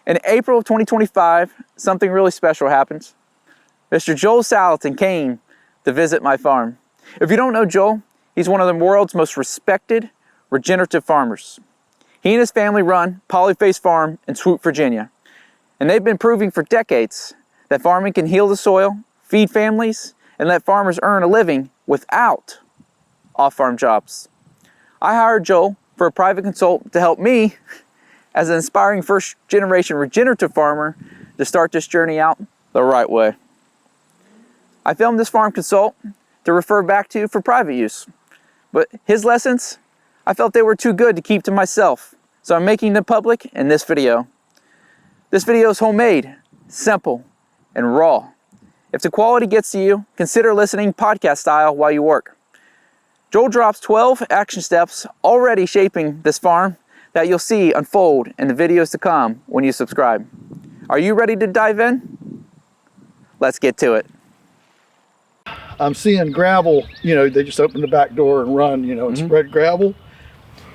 In April of 2025, something really special happens. Mr. Joel Salatin came to visit my farm. If you don't know Joel, he's one of the world's most respected regenerative farmers. He and his family run Polyface Farm in Swoope, Virginia. And they've been proving for decades that farming can heal the soil, feed families, and let farmers earn a living without off-farm jobs. I hired Joel for a private consult to help me as an inspiring first-generation regenerative farmer to start this journey out the right way. I filmed this farm consult to refer back to for private use, but his lessons, I felt they were too good to keep to myself, so I'm making them public in this video. This video is homemade, simple, and raw. If the quality gets to you, consider listening podcast style while you work. Joel drops 12 action steps already shaping this farm that you'll see unfold in the videos to come when you subscribe. Are you ready to dive in? Let's get to it. I'm seeing gravel, they just open the back door and run, and spread gravel.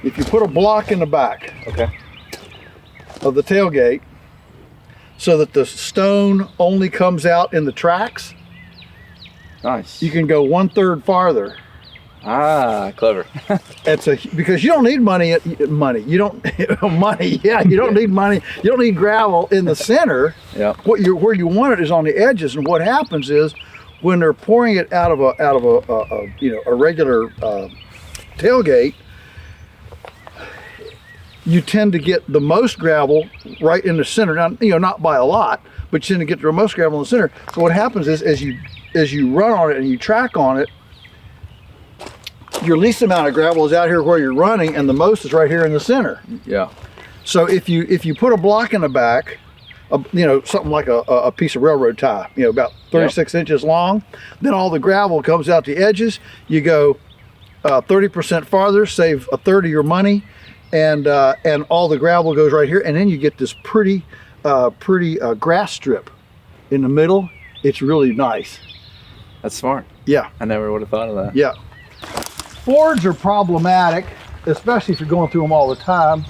If you put a block in the back of the tailgate so that the stone only comes out in the tracks, nice. You can go 1/3 farther. Ah, clever. Because you don't need money. You don't money. Yeah, you don't need money. You don't need gravel in the center. Yeah. Where you want it is on the edges. And what happens is when they're pouring it out of a regular tailgate, you tend to get the most gravel right in the center. Now, not by a lot, but you tend to get the most gravel in the center. So what happens is as you run on it and you track on it, your least amount of gravel is out here where you're running, and the most is right here in the center. Yeah. So if you put a block in the back, something like a piece of railroad tie, about 36 inches long, then all the gravel comes out the edges. You go 30% farther, save a third of your money, and all the gravel goes right here, and then you get this pretty grass strip in the middle. It's really nice. That's smart. Yeah. I never would have thought of that. Yeah. Fords are problematic, especially if you're going through them all the time,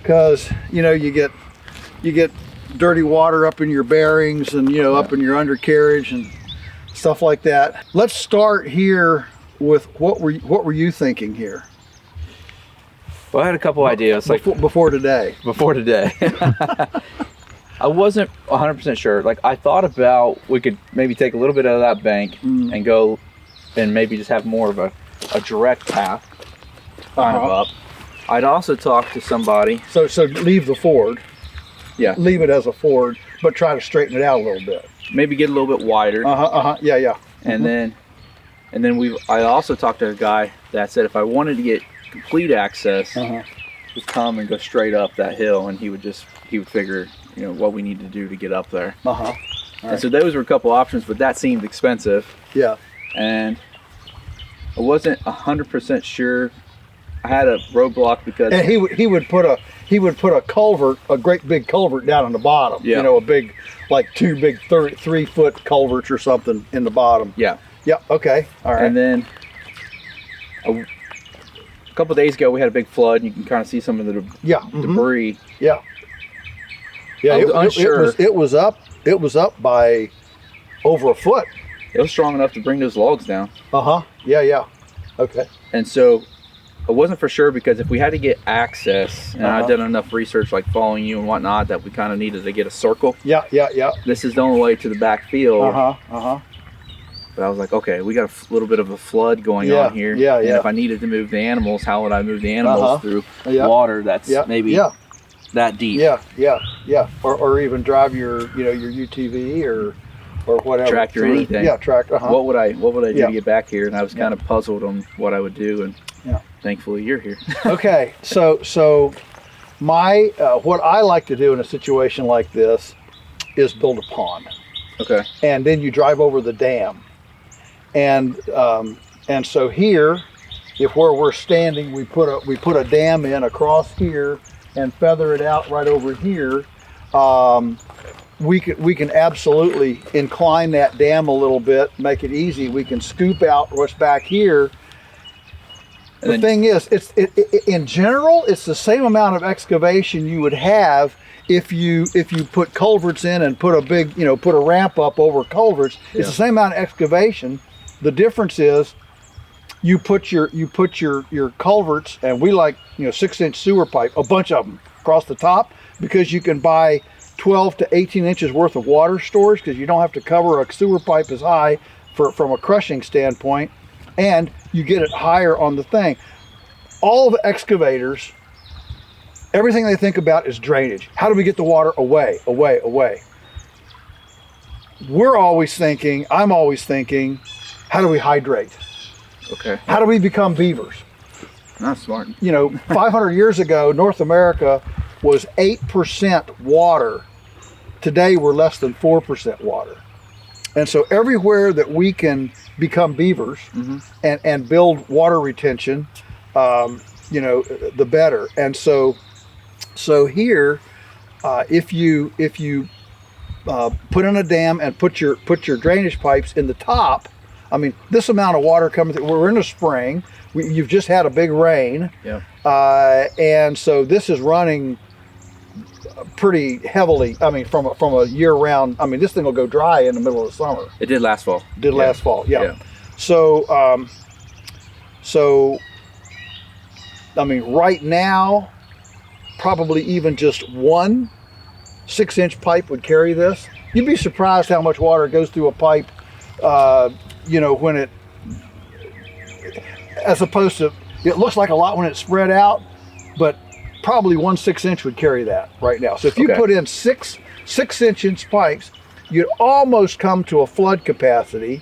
because you get dirty water up in your bearings and up in your undercarriage and stuff like that. Let's start here with what were you thinking here? Well, I had a couple ideas before today. Before today. I wasn't 100% sure. I thought about we could maybe take a little bit out of that bank and go and maybe just have more of a direct path kind of up. I'd also talk to somebody. So leave the ford. Yeah. Leave it as a ford, but try to straighten it out a little bit. Maybe get a little bit wider. Yeah. And then I also talked to a guy that said if I wanted to get complete access, just come and go straight up that hill, and he would figure what we need to do to get up there. And so those were a couple options, but that seemed expensive. Yeah. And I wasn't 100% sure. I had a roadblock because he would put a culvert, a great big culvert down on the bottom. Yeah. A big, two big 3-foot culverts or something in the bottom. Yeah. Yeah. Okay. All right. And then a couple of days ago we had a big flood. And you can kind of see some of the debris. Yeah. Yeah. I was unsure. It was up by over a foot. It was strong enough to bring those logs down. Yeah. Okay. And so I wasn't for sure, because if we had to get access, and I'd done enough research following you and whatnot, that we kind of needed to get a circle. Yeah. This is the only way to the back field. But I was like, okay, we got a little bit of a flood going on here. Yeah. And if I needed to move the animals, how would I move the animals through water that's maybe that deep? Yeah. Or even drive your UTV or whatever. Tractor, anything. Yeah, tractor. What would I do to get back here? And I was kind of puzzled on what I would do, and thankfully you're here. Okay, so my what I like to do in a situation like this is build a pond. Okay. And then you drive over the dam, and so here, if where we're standing, we put a dam in across here and feather it out right over here. We can absolutely incline that dam a little bit, make it easy. We can scoop out what's back here And the thing is, in general, it's the same amount of excavation you would have if you put culverts in and put a big, put a ramp up over culverts. It's the same amount of excavation. The difference is you put your culverts, and we like 6-inch sewer pipe, a bunch of them across the top, because you can buy 12 to 18 inches worth of water storage, because you don't have to cover a sewer pipe as high from a crushing standpoint, and you get it higher on the thing. All the excavators, everything they think about is drainage. How do we get the water away, away, away? I'm always thinking, how do we hydrate? Okay. How do we become beavers? That's smart. 500 years ago, North America was 8% water. Today, we're less than 4% water. And so everywhere that we can become beavers and build water retention, the better. And so here, if you put in a dam and put your drainage pipes in the top, I mean, this amount of water coming through, we're in the spring, you've just had a big rain. Yeah. And so this is running pretty heavily. I mean, from a year round, I mean, this thing will go dry in the middle of the summer. It did last fall. Last fall, yeah. So, I mean, right now, probably even just one 6-inch pipe would carry this. You'd be surprised how much water goes through a pipe, when it, as opposed to, it looks like a lot when it's spread out, but probably one 6-inch would carry that right now. So if you put in six 6-inch pipes, you'd almost come to a flood capacity,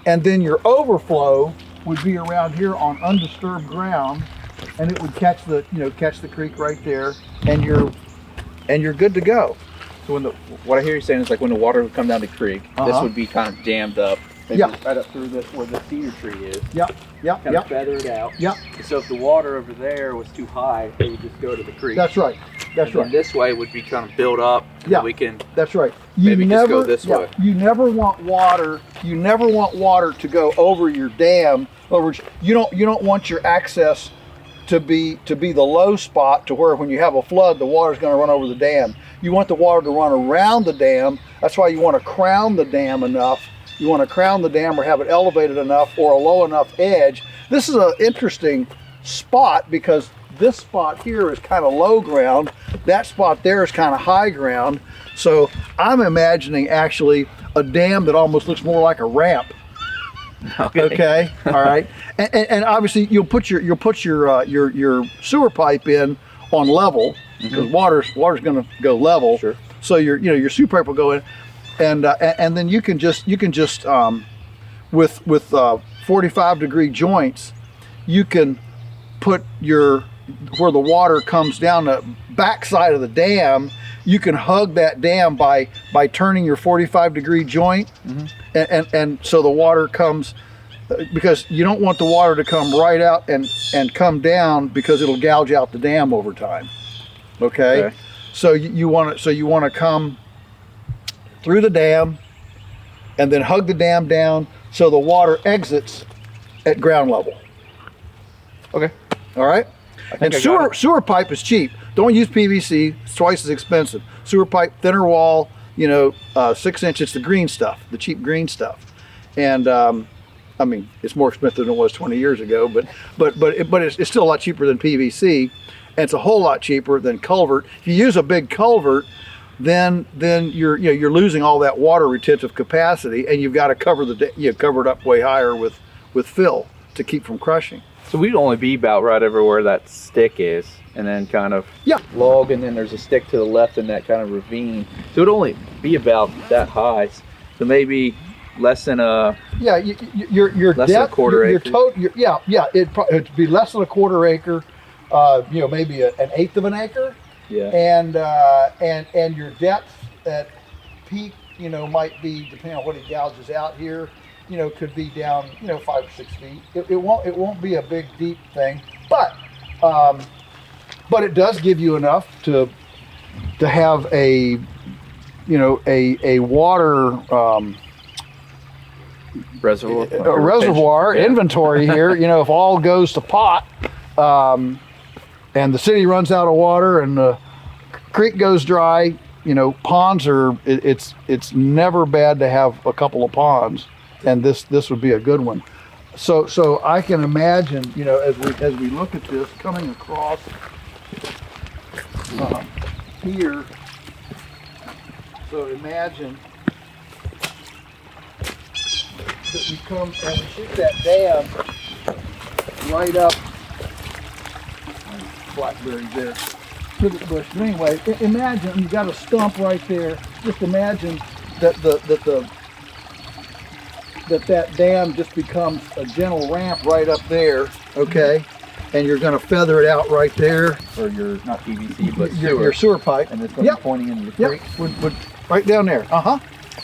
and then your overflow would be around here on undisturbed ground, and it would catch the creek right there, and you're good to go. So what I hear you saying is, like, when the water would come down the creek, this would be kind of dammed up. Maybe right up through this where the cedar tree is. Kind of feather it out. So if the water over there was too high, it would just go to the creek. That's right. And this way would be kind of built up. We can. That's right. Maybe just go this way. You never want water. You never want water to go over your dam. In other words, you don't want your access to be the low spot to where when you have a flood, the water's going to run over the dam. You want the water to run around the dam. That's why you want to crown the dam enough. You want to crown the dam or have it elevated enough or a low enough edge. This is an interesting spot because this spot here is kind of low ground. That spot there is kind of high ground. So I'm imagining actually a dam that almost looks more like a ramp. Okay. All right. And obviously you'll put your sewer pipe in on level because water's going to go level. Sure. So your sewer pipe will go in. And then you can just with 45-degree joints, you can put where the water comes down the backside of the dam. You can hug that dam by turning your 45-degree joint, and so the water comes, because you don't want the water to come right out and come down because it'll gouge out the dam over time. Okay. So you want to come through the dam and then hug the dam down so the water exits at ground level. Okay. All right. And sewer pipe is cheap. Don't use PVC. It's twice as expensive. Sewer pipe, thinner wall, 6 inch. It's the green stuff, the cheap green stuff. And I mean, it's more expensive than it was 20 years ago, but it's still a lot cheaper than PVC, and it's a whole lot cheaper than culvert. If you use a big culvert, then you're losing all that water retentive capacity, and you've got to cover it up way higher with fill to keep from crushing. So we'd only be about right over where that stick is, and then kind of log, and then there's a stick to the left in that kind of ravine. So it'd only be about that high. So maybe less than a your less depth, than a quarter acre. It'd be less than a quarter acre. Maybe an eighth of an acre. Yeah. And your depth at peak, might be, depending on what it gouges out here, could be down, 5 or 6 feet. It won't be a big deep thing, but it does give you enough to have a water reservoir inventory here. You know, if all goes to pot, and the city runs out of water and the creek goes dry, you know, ponds are, it's never bad to have a couple of ponds, and this would be a good one. So I can imagine, you know, as we look at this coming across here. So imagine that we come and we shoot that dam right up. Blackberries there to the bush. But anyway, imagine you got a stump right there. Just imagine that that dam just becomes a gentle ramp right up there. Okay, and you're going to feather it out right there. Or your, not PVC, but your sewer pipe. And it's going to be pointing into the creek. Would right down there.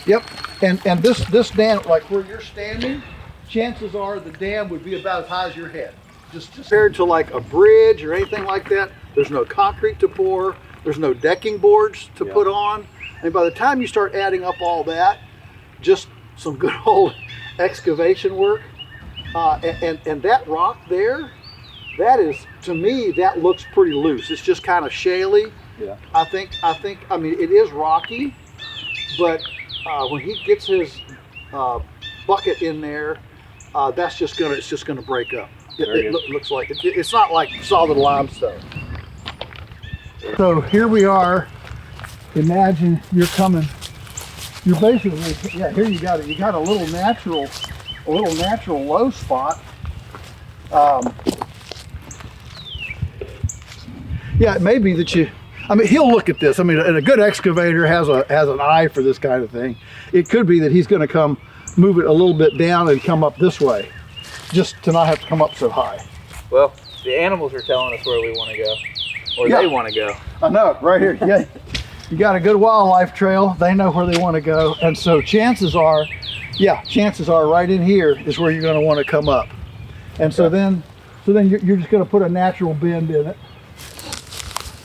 Yep. And this dam, like where you're standing, chances are the dam would be about as high as your head. Just compared to like a bridge or anything like that, there's no concrete to pour, there's no decking boards to put on. And by the time you start adding up all that, just some good old excavation work. And that rock there, that is, to me, that looks pretty loose. It's just kind of shaly. Yeah. I mean, it is rocky, but when he gets his bucket in there, it's just gonna break up. It looks like it's not like solid limestone. So here we are. Imagine you're coming. You're basically, here you got it. You got a little natural low spot. Yeah, it may be that you. I mean, he'll look at this. I mean, and a good excavator has an eye for this kind of thing. It could be that he's going to come move it a little bit down and come up this way, just to not have to come up so high. Well, the animals are telling us where we want to go, or they want to go. I know, right here. Yeah, you got a good wildlife trail. They know where they want to go, and so chances are right in here is where you're going to want to come up. And so then you're just going to put a natural bend in it.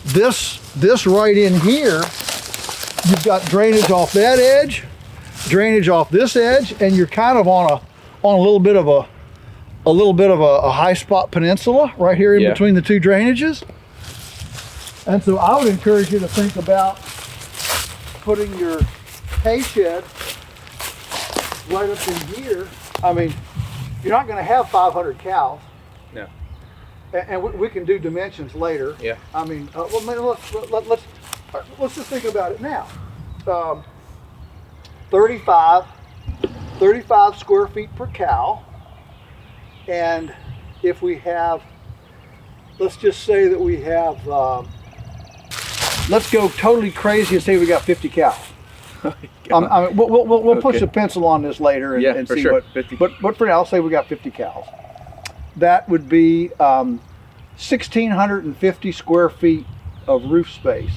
This right in here, you've got drainage off that edge, drainage off this edge, and you're kind of on a little bit of a high spot peninsula right here in between the two drainages. And so I would encourage you to think about putting your hay shed right up in here. I mean, you're not going to have 500 cows. No. And we can do dimensions later. Yeah. I mean, let's just think about it now. 35 square feet per cow. And if we have, let's just say that we have, let's go totally crazy and say we got 50 cows. I mean, we'll push a pencil on this later and see what. 50. But for now, I'll say we got 50 cows. That would be 1,650 square feet of roof space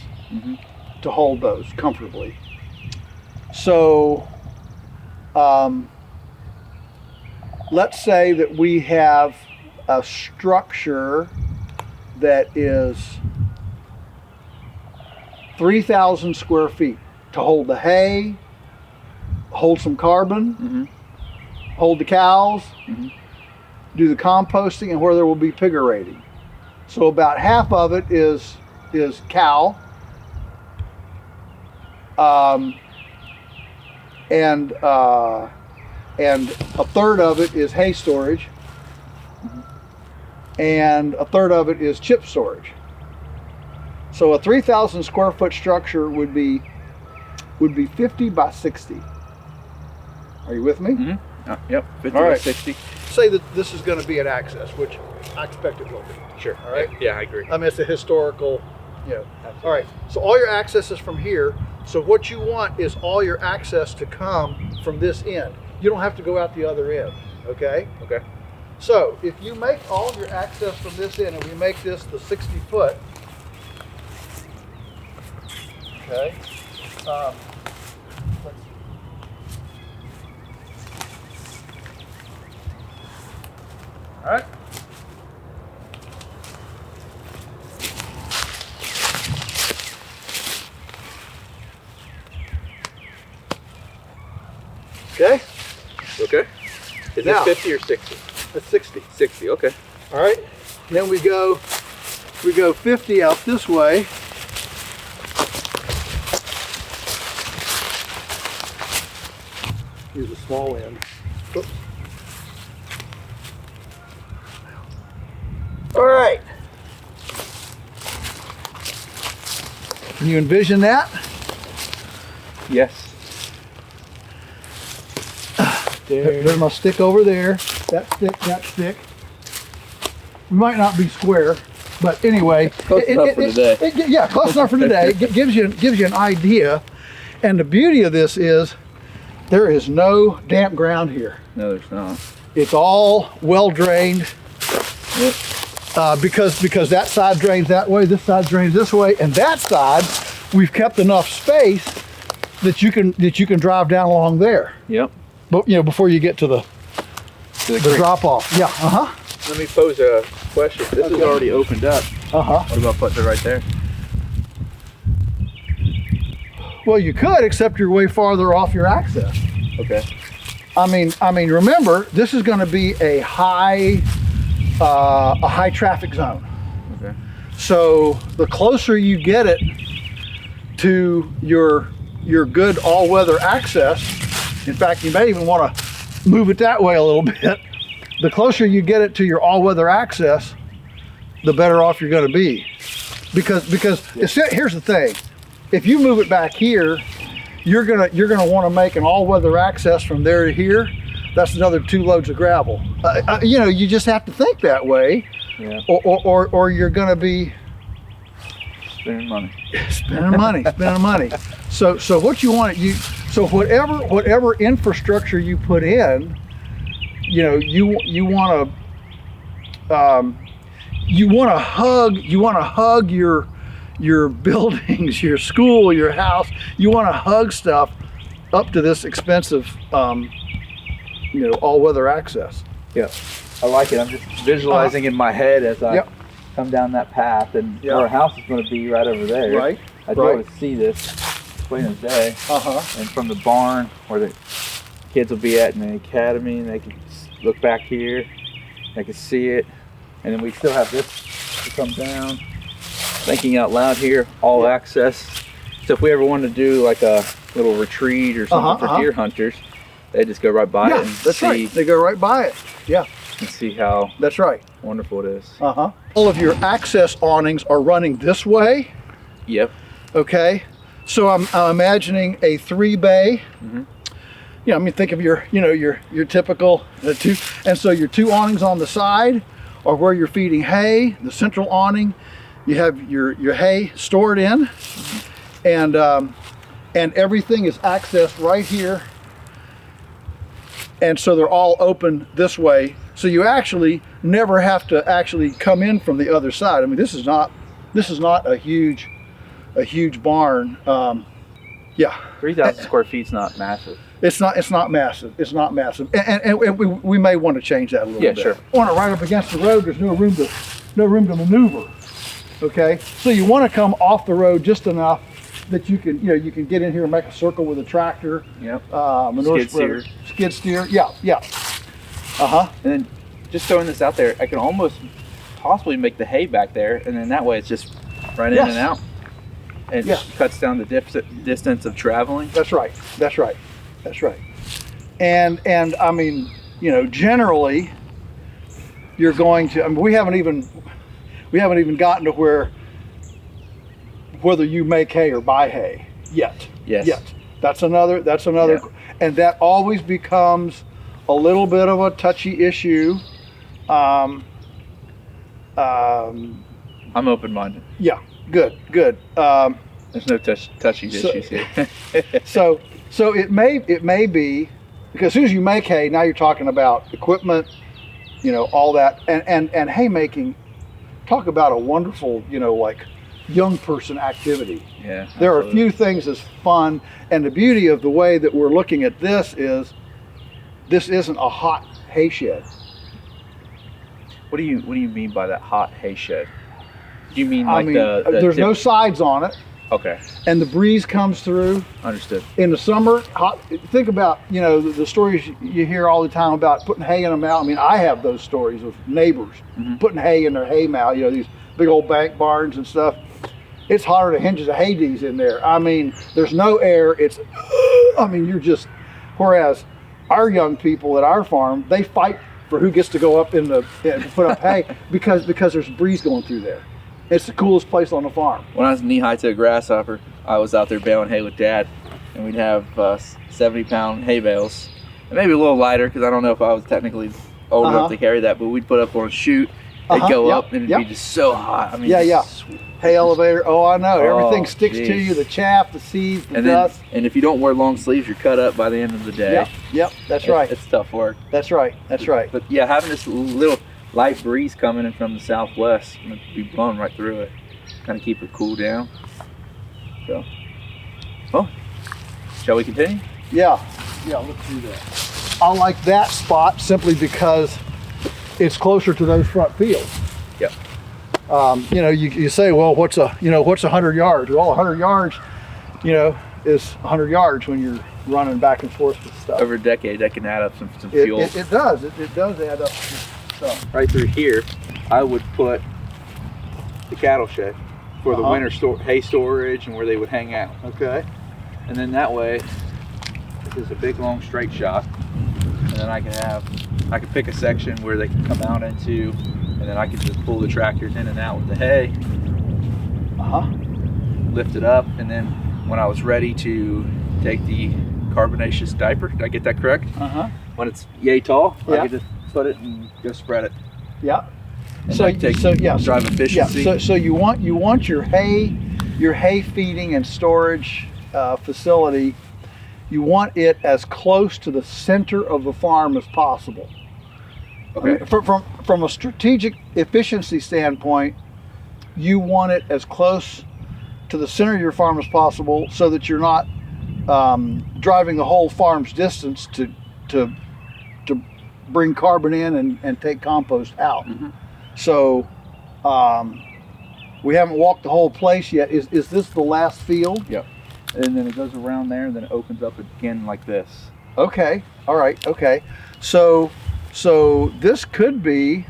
to hold those comfortably. So let's say that we have a structure that is 3,000 square feet to hold the hay, hold some carbon, hold the cows, do the composting, and where there will be piggerading. So about half of it is cow, and a third of it is hay storage, and a third of it is chip storage. So a 3,000 square foot structure would be 50 by 60. Are you with me? Yep, 50 All by right. 60. Say that this is going to be an access, which I expect it will be. Sure. All right. Yeah, I agree. I mean, it's a historical, All right. So all your access is from here. So what you want is all your access to come from this end. You don't have to go out the other end. Okay. Okay. So if you make all of your access from this end, and we make this the 60 foot. Okay. All right. Okay. Okay. Is Now, this 50 or 60? That's 60. 60, okay. All right. Then we go 50 out this way. Use a small end. Oops. All right. Can you envision that? Yes. There's my stick over there. That stick, that stick. We might not be square, but anyway. Close enough for today. Yeah, close enough for today. It gives you an idea. And the beauty of this is there is no damp ground here. No, there's not. It's all well drained. Yep. Because that side drains that way, this side drains this way, and that side we've kept enough space that you can drive down along there. Yep. But before you get to the drop off. Yeah. Let me pose a question. This is already opened up. What about putting it right there? Well, you could, except you're way farther off your access. Okay. I mean, remember, this is going to be a high traffic zone. Okay. So the closer you get it to your good all-weather access, in fact, you may even want to move it that way a little bit. The closer you get it to your all-weather access, the better off you're going to be. Because here's the thing: if you move it back here, you're gonna want to make an all-weather access from there to here. That's another 2 loads of gravel. You just have to think that way, Yeah. or you're going to be Spending money. spending money. So what you want whatever infrastructure you put in, you want to hug your buildings, your school, your house. You want to hug stuff up to this expensive all-weather access. Yeah, I like it. I'm just visualizing in my head as I come down that path, and our house is going to be right over there. Right. I'd be able to see this plain as day. And from the barn where the kids will be at in the academy, and they can look back here, they can see it, and then we still have this to come down. Thinking out loud here, all access. So if we ever wanted to do like a little retreat or something for deer hunters, they just go right by it and that's right. They go right by it. Yeah. And see how that's right. Wonderful it is. All of your access awnings are running this way. Yep. Okay. So I'm imagining a 3-bay. Think of your typical 2, and so your 2 awnings on the side are where you're feeding hay. The central awning, you have your hay stored in, and everything is accessed right here. And so they're all open this way. So you actually never have to actually come in from the other side. I mean, this is not a huge barn. 3,000 square feet's not massive. It's not massive. It's not massive. And we may want to change that a little bit. Yeah, sure. On it right up against the road, there's no room to maneuver. Okay? So you want to come off the road just enough that you can get in here and make a circle with a tractor. Yep. Manure spreader. Skid steer. Yeah. And then just throwing this out there, I can almost possibly make the hay back there, and then that way it's just right in and out. And it cuts down the distance of traveling. That's right. And I mean, generally, you're going to. I mean, we haven't even gotten to whether you make hay or buy hay yet. Yes. Yet. That's another, and that always becomes a little bit of a touchy issue. I'm open-minded. Yeah. Good. There's no touchy issues here. so it may be, because as soon as you make hay, now you're talking about equipment, all that, and haymaking. Talk about a wonderful, like young person activity. Yeah. There are a few things that's fun, and the beauty of the way that we're looking at this is, this isn't a hot hay shed. What do you mean by that hot hay shed? Do you mean there's no sides on it. Okay. and the breeze comes through. Understood. In the summer, think about, you know, the stories you hear all the time about putting hay in them out. I mean, I have those stories of neighbors putting hay in their hay mow, you know, these big old bank barns and stuff. It's hotter than hinges of Hades in there. I mean, there's no air. It's, I mean, you're just, whereas our young people at our farm, they fight for who gets to go up to put up hay because there's a breeze going through there. It's the coolest place on the farm. When I was knee-high to a grasshopper, I was out there baling hay with Dad, and we'd have 70-pound hay bales, and maybe a little lighter because I don't know if I was technically old enough to carry that, but we'd put up on a chute, it'd go up, and it'd be just so hot. I mean, Hay elevator. Oh, I know. Everything sticks to you, the chaff, the seeds, the dust. And if you don't wear long sleeves, you're cut up by the end of the day. Yep, that's right. It's tough work. That's right. But yeah, having this little light breeze coming in from the southwest, and be blowing right through it, kind of keep it cool down. So, well, shall we continue? Yeah, let's do that. I like that spot simply because it's closer to those front fields. Yep. You know, you say, well, what's 100 yards? Well, 100 yards, you know, is 100 yards when you're running back and forth with stuff. Over a decade, that can add up some fuel. It does. It does add up some stuff. Right through here, I would put the cattle shed for the winter hay storage and where they would hang out. Okay. And then that way, this is a big long straight shot, and then I can pick a section where they can come out into, and then I can just pull the tractors in and out with the hay. Lift it up, and then when I was ready to take the carbonaceous diaper, did I get that correct? When it's yay tall, I can just put it and go spread it. Yeah. And drive efficiency. Yeah. So you want your hay feeding and storage facility. You want it as close to the center of the farm as possible. Okay. I mean, from a strategic efficiency standpoint, you want it as close to the center of your farm as possible, so that you're not driving the whole farm's distance to bring carbon in and take compost out. So we haven't walked the whole place yet. Is this the last field? Yep. And then it goes around there, and then it opens up again like this. Okay. All right. Okay. So this could be,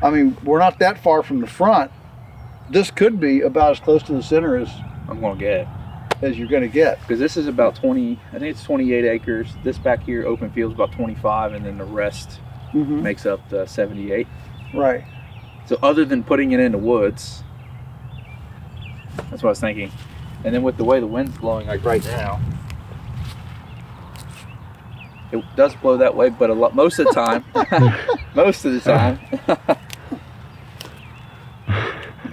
I mean, we're not that far from the front. This could be about as close to the center as I'm gonna get. As you're gonna get. Because this is about 20, I think it's 28 acres. This back here, open field's about 25, and then the rest makes up the 78. Right. So other than putting it in the woods, that's what I was thinking. And then with the way the wind's blowing, like right now, it does blow that way, but most of the time, most of the time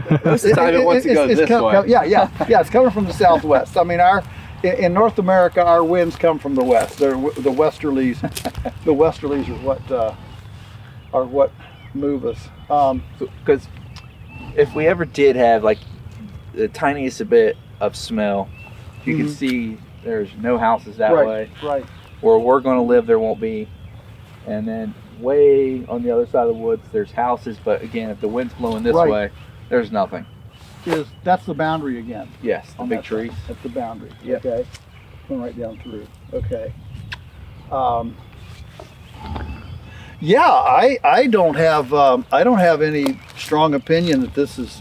it wants to go this way. Yeah, it's coming from the southwest. I mean, in North America, our winds come from the west. They're the westerlies. The westerlies are what move us. Because if we ever did have like the tiniest bit of smell, you can see there's no houses that way. Right. Where we're going to live, there won't be. And then way on the other side of the woods, there's houses. But again, if the wind's blowing this way, there's nothing. That's the boundary again? Yes, the big trees. That's the boundary. Yep. Okay. Going right down through. Okay. Yeah, I don't have any strong opinion that this is.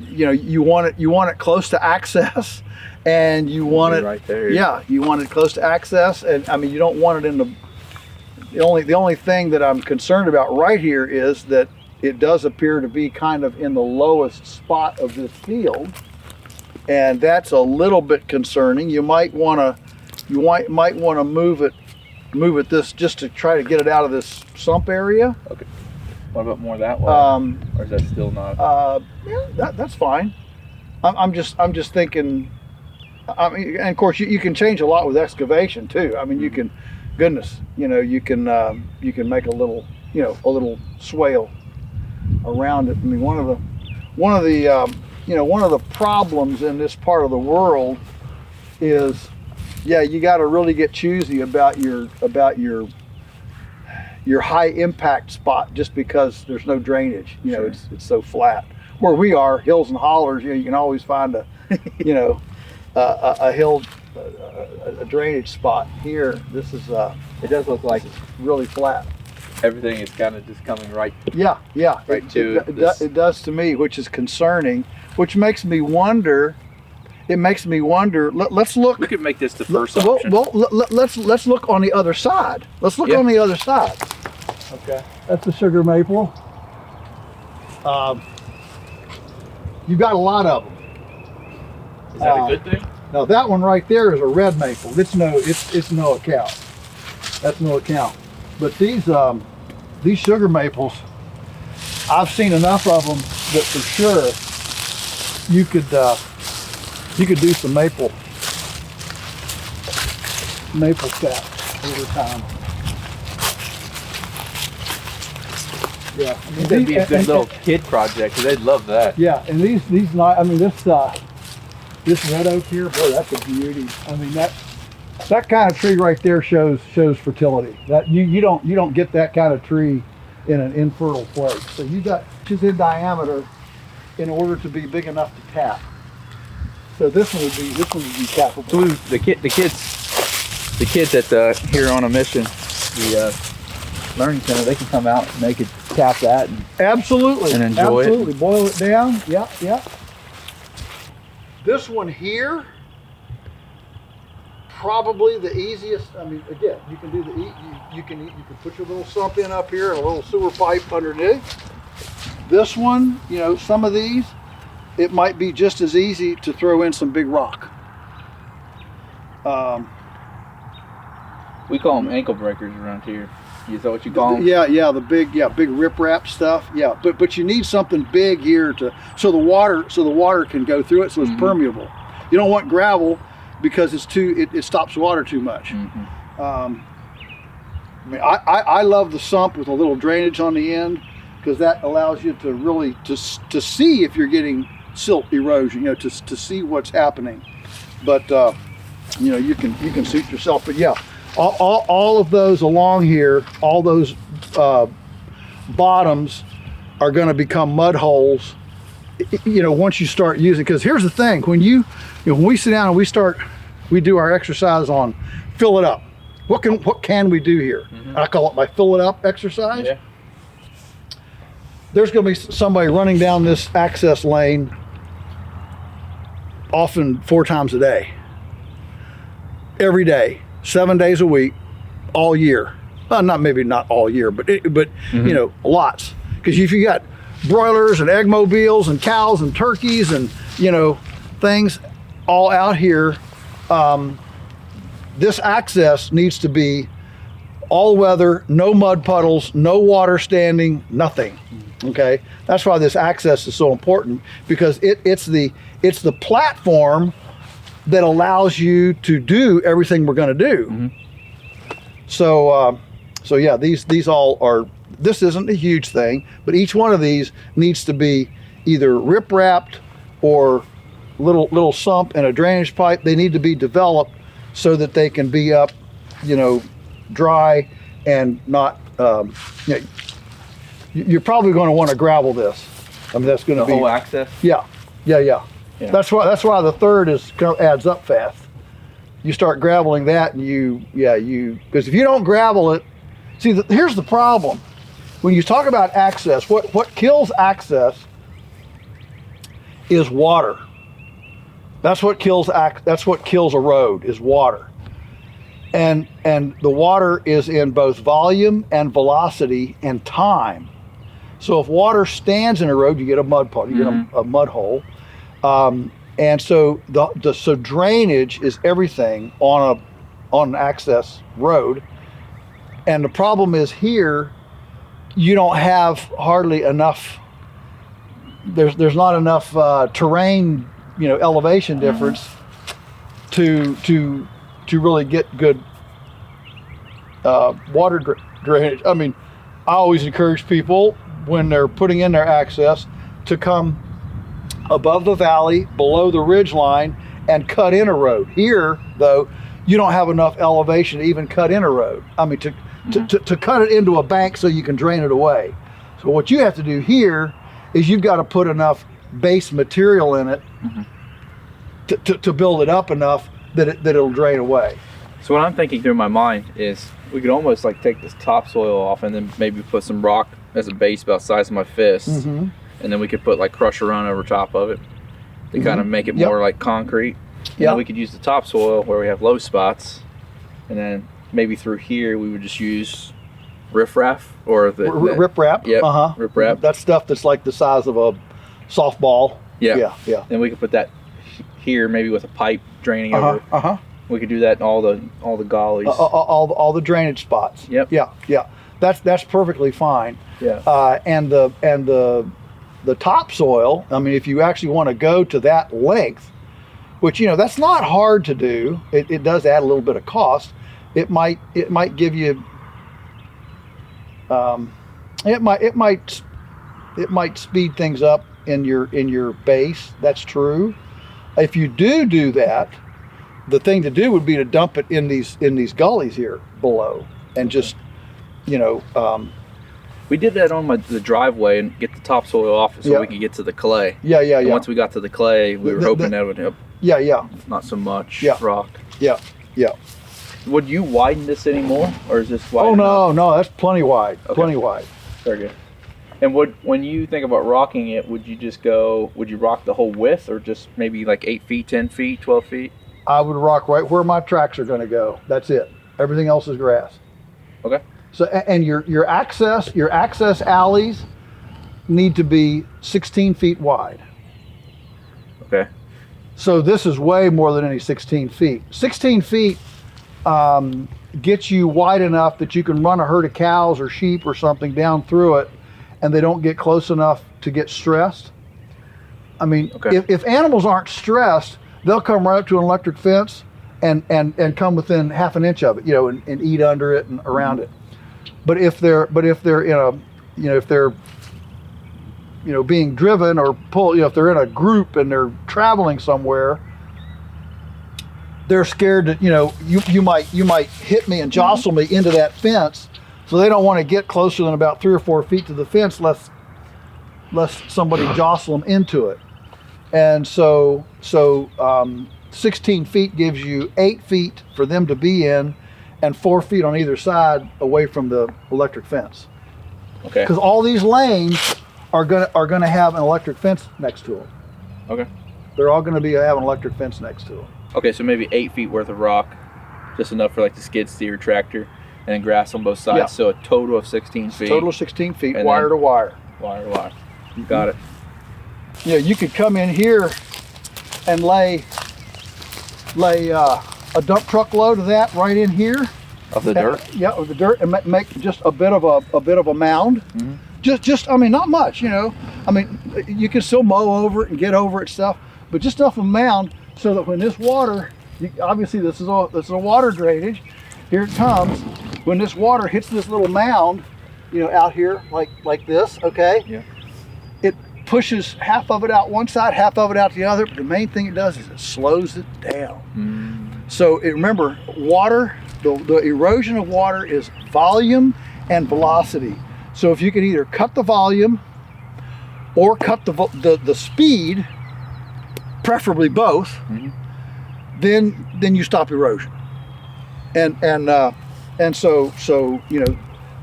You know, you want it close to access, and you want it right there. Yeah, you want it close to access, and I mean, you don't want it in the only thing that I'm concerned about right here is that it does appear to be kind of in the lowest spot of this field, and that's a little bit concerning. You might want to move it this just to try to get it out of this sump area. Okay. What about more that way? Or is that still not? Yeah, that's fine. I'm just thinking. I mean, and of course you can change a lot with excavation too. I mean, you can, goodness, you know, you can make a little swale around it. I mean, one of the problems in this part of the world is, you got to really get choosy about your high impact spot, just because there's no drainage. You know, it's so flat. where we are, hills and hollers, you can always find a, a hill, a drainage spot. Here, this is, it does look like it's really flat. Everything is kind of just coming right. Yeah. Right to it does to me, which is concerning, which makes me wonder. Let's look. We could make this the first option. Well, let's look on the other side. Let's look on the other side. Okay. That's the sugar maple. You've got a lot of them. Is that a good thing? Now that one right there is a red maple. It's no account. That's no account. But these sugar maples, I've seen enough of them that for sure you could do some maple sap over time. Yeah, I mean, that'd be a good little kid project, because they'd love that. Yeah, and these I mean, this red oak here, boy, that's a beauty. I mean, that kind of tree right there shows fertility. That you don't get that kind of tree in an infertile place. So you got inches in diameter in order to be big enough to tap. So this one would be tappable. So the kids at the Here on a Mission, the learning center, they can come out and they could tap that and absolutely enjoy it. Absolutely, boil it down. Yeah. This one here, probably the easiest. I mean, again, you can do you can put your little sump in up here and a little sewer pipe underneath. This one, some of these, it might be just as easy to throw in some big rock. We call them ankle breakers around here. Is that what you call them? Yeah, the big riprap stuff. Yeah, but you need something big here so the water can go through it, so it's permeable. You don't want gravel because it stops water too much. I mean, I love the sump with a little drainage on the end, because that allows you to really to see if you're getting silt erosion, to see what's happening. But you can suit yourself. But yeah, all of those along here, all those bottoms are going to become mud holes. Once you start using, because here's the thing: when when we sit down and we do our exercise on fill it up. What can we do here? I call it my fill it up exercise. Yeah. There's going to be somebody running down this access lane often 4 times a day, every day, 7 days a week, all year. Well, not all year, but lots. Because if you got broilers and egg mobiles and cows and turkeys and things all out here, this access needs to be all weather, no mud puddles, no water standing, nothing. Okay, that's why this access is so important, because it's the platform that allows you to do everything we're going to do. So yeah, these all are. This isn't a huge thing, but each one of these needs to be either rip-wrapped or little sump and a drainage pipe. They need to be developed so that they can be up, dry and not. You're probably going to want to gravel this. I mean, that's going to be the whole access. Yeah. That's why the third adds up fast. You start graveling that, and because if you don't gravel it, here's the problem. When you talk about access, what kills access is water. That's what kills a road, is water. And the water is in both volume and velocity and time. So if water stands in a road, you get a mud puddle, you get a mud hole. And so so drainage is everything on an access road. And the problem is here, you don't have hardly enough. There's not enough terrain, elevation difference to really get good water drainage. I mean, I always encourage people when they're putting in their access to come above the valley, below the ridge line, and cut in a road. Here, though, you don't have enough elevation to even cut in a road. I mean, to cut it into a bank so you can drain it away. So what you have to do here is you've got to put enough base material in it to build it up enough that it'll drain away. So what I'm thinking through my mind is we could almost like take this topsoil off and then maybe put some rock as a base about the size of my fist, and then we could put like crushed run over top of it to kind of make it more like concrete. Yeah. We could use the topsoil where we have low spots, and then maybe through here we would just use riprap or the riprap. Yep. Riprap. That stuff that's like the size of a softball. Yeah. Then we could put that here, maybe with a pipe draining over. We could do that in all the gullies. All the drainage spots. Yep. Yeah. That's perfectly fine. Yeah. And the topsoil, I mean, if you actually want to go to that length, which, you know, that's not hard to do. It does add a little bit of cost. It might give you it might speed things up in your base. That's true. If you do that, the thing to do would be to dump it in these gullies here below, and just, you know, we did that on the driveway and get the topsoil off so we could get to the clay. Yeah. And once we got to the clay, we were hoping that would help. Yeah. Not so much rock. Yeah. Would you widen this anymore, or is this wide? Oh no, that's plenty wide. Okay. Plenty wide. Very good. And when you think about rocking it, would you rock the whole width, or just maybe like 8 feet, 10 feet, 12 feet? I would rock right where my tracks are going to go. That's it. Everything else is grass. Okay. So, and your access alleys need to be 16 feet wide. Okay. So this is way more than any 16 feet. 16 feet gets you wide enough that you can run a herd of cows or sheep or something down through it, and they don't get close enough to get stressed. I mean, if animals aren't stressed, they'll come right up to an electric fence and come within half an inch of it, you know, and eat under it and around it. But if they're in a, you know, if they're, you know, being driven or pulled, you know, if they're in a group and they're traveling somewhere, they're scared that, you know, you might hit me and jostle me into that fence, so they don't want to get closer than about 3 or 4 feet to the fence lest somebody jostle them into it. And so 16 feet gives you 8 feet for them to be in, and 4 feet on either side away from the electric fence. Okay. Because all these lanes are gonna have an electric fence next to them. Okay. They're all gonna have an electric fence next to them. Okay, so maybe 8 feet worth of rock, just enough for like the skid steer tractor, and then grass on both sides. Yeah. So a total of 16 feet. Total of 16 feet, and wire to wire. Wire to wire. Got it. You know, you could come in here and lay a dump truck load of that right in here. Of the dirt? Yeah, of the dirt, and make just a bit of a mound. Just I mean, not much, you know. I mean, you can still mow over it and get over it stuff, but just enough of a mound so that when this water, obviously this is a water drainage. Here it comes. When this water hits this little mound, you know, out here like this, okay? Yeah. It pushes half of it out one side, half of it out the other. But the main thing it does is it slows it down. So remember, water, the erosion of water is volume and velocity. So if you can either cut the volume or cut the speed, preferably both, then you stop erosion. And so you know,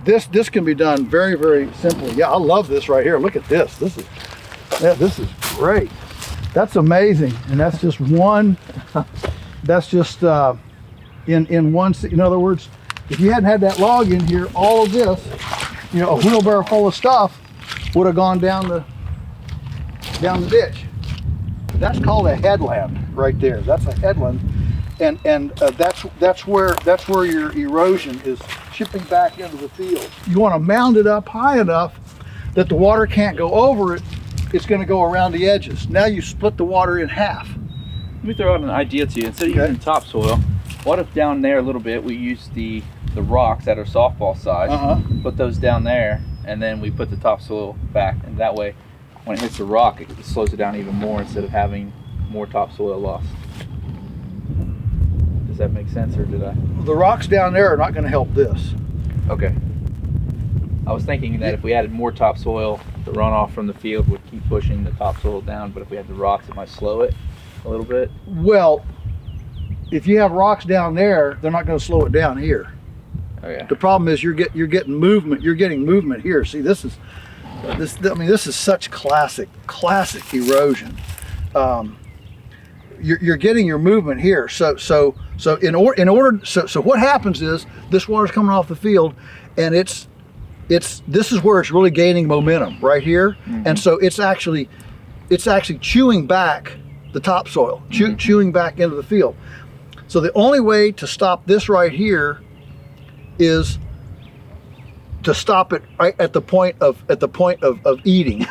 this can be done very, very simply. Yeah, I love this right here. Look at this. This is great. That's amazing. And that's just one. That's just in one. In other words, if you hadn't had that log in here, all of this, you know, a wheelbarrow full of stuff would have gone down the ditch. That's called a headland right there. That's a headland, and that's where your erosion is chipping back into the field. You want to mound it up high enough that the water can't go over it. It's going to go around the edges. Now you split the water in half. Let me throw out an idea to you. Instead of using topsoil, what if down there a little bit we use the rocks that are softball size, put those down there, and then we put the topsoil back, and that way when it hits the rock it slows it down even more instead of having more topsoil loss. Does that make sense, or did I? The rocks down there are not going to help this. Okay. I was thinking that if we added more topsoil the runoff from the field would keep pushing the topsoil down, but if we had the rocks, it might slow it a little bit. Well, if you have rocks down there, they're not going to slow it down here. Oh yeah. The problem is you're getting movement. You're getting movement here. See, this is such classic erosion. You're getting your movement here. So what happens is this water's coming off the field, and this is where it's really gaining momentum right here. Mm-hmm. And so it's actually chewing back the topsoil, chewing back into the field. So the only way to stop this right here is to stop it right at the point of eating,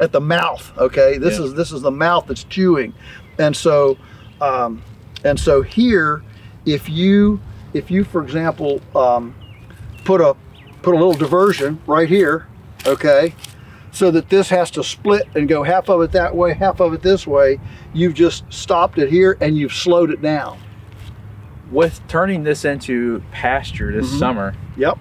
at the mouth. Okay, this is the mouth that's chewing, and so here, if you for example put a little diversion right here, okay, so that this has to split and go half of it that way, half of it this way, you've just stopped it here and you've slowed it down. With turning this into pasture this summer, yep,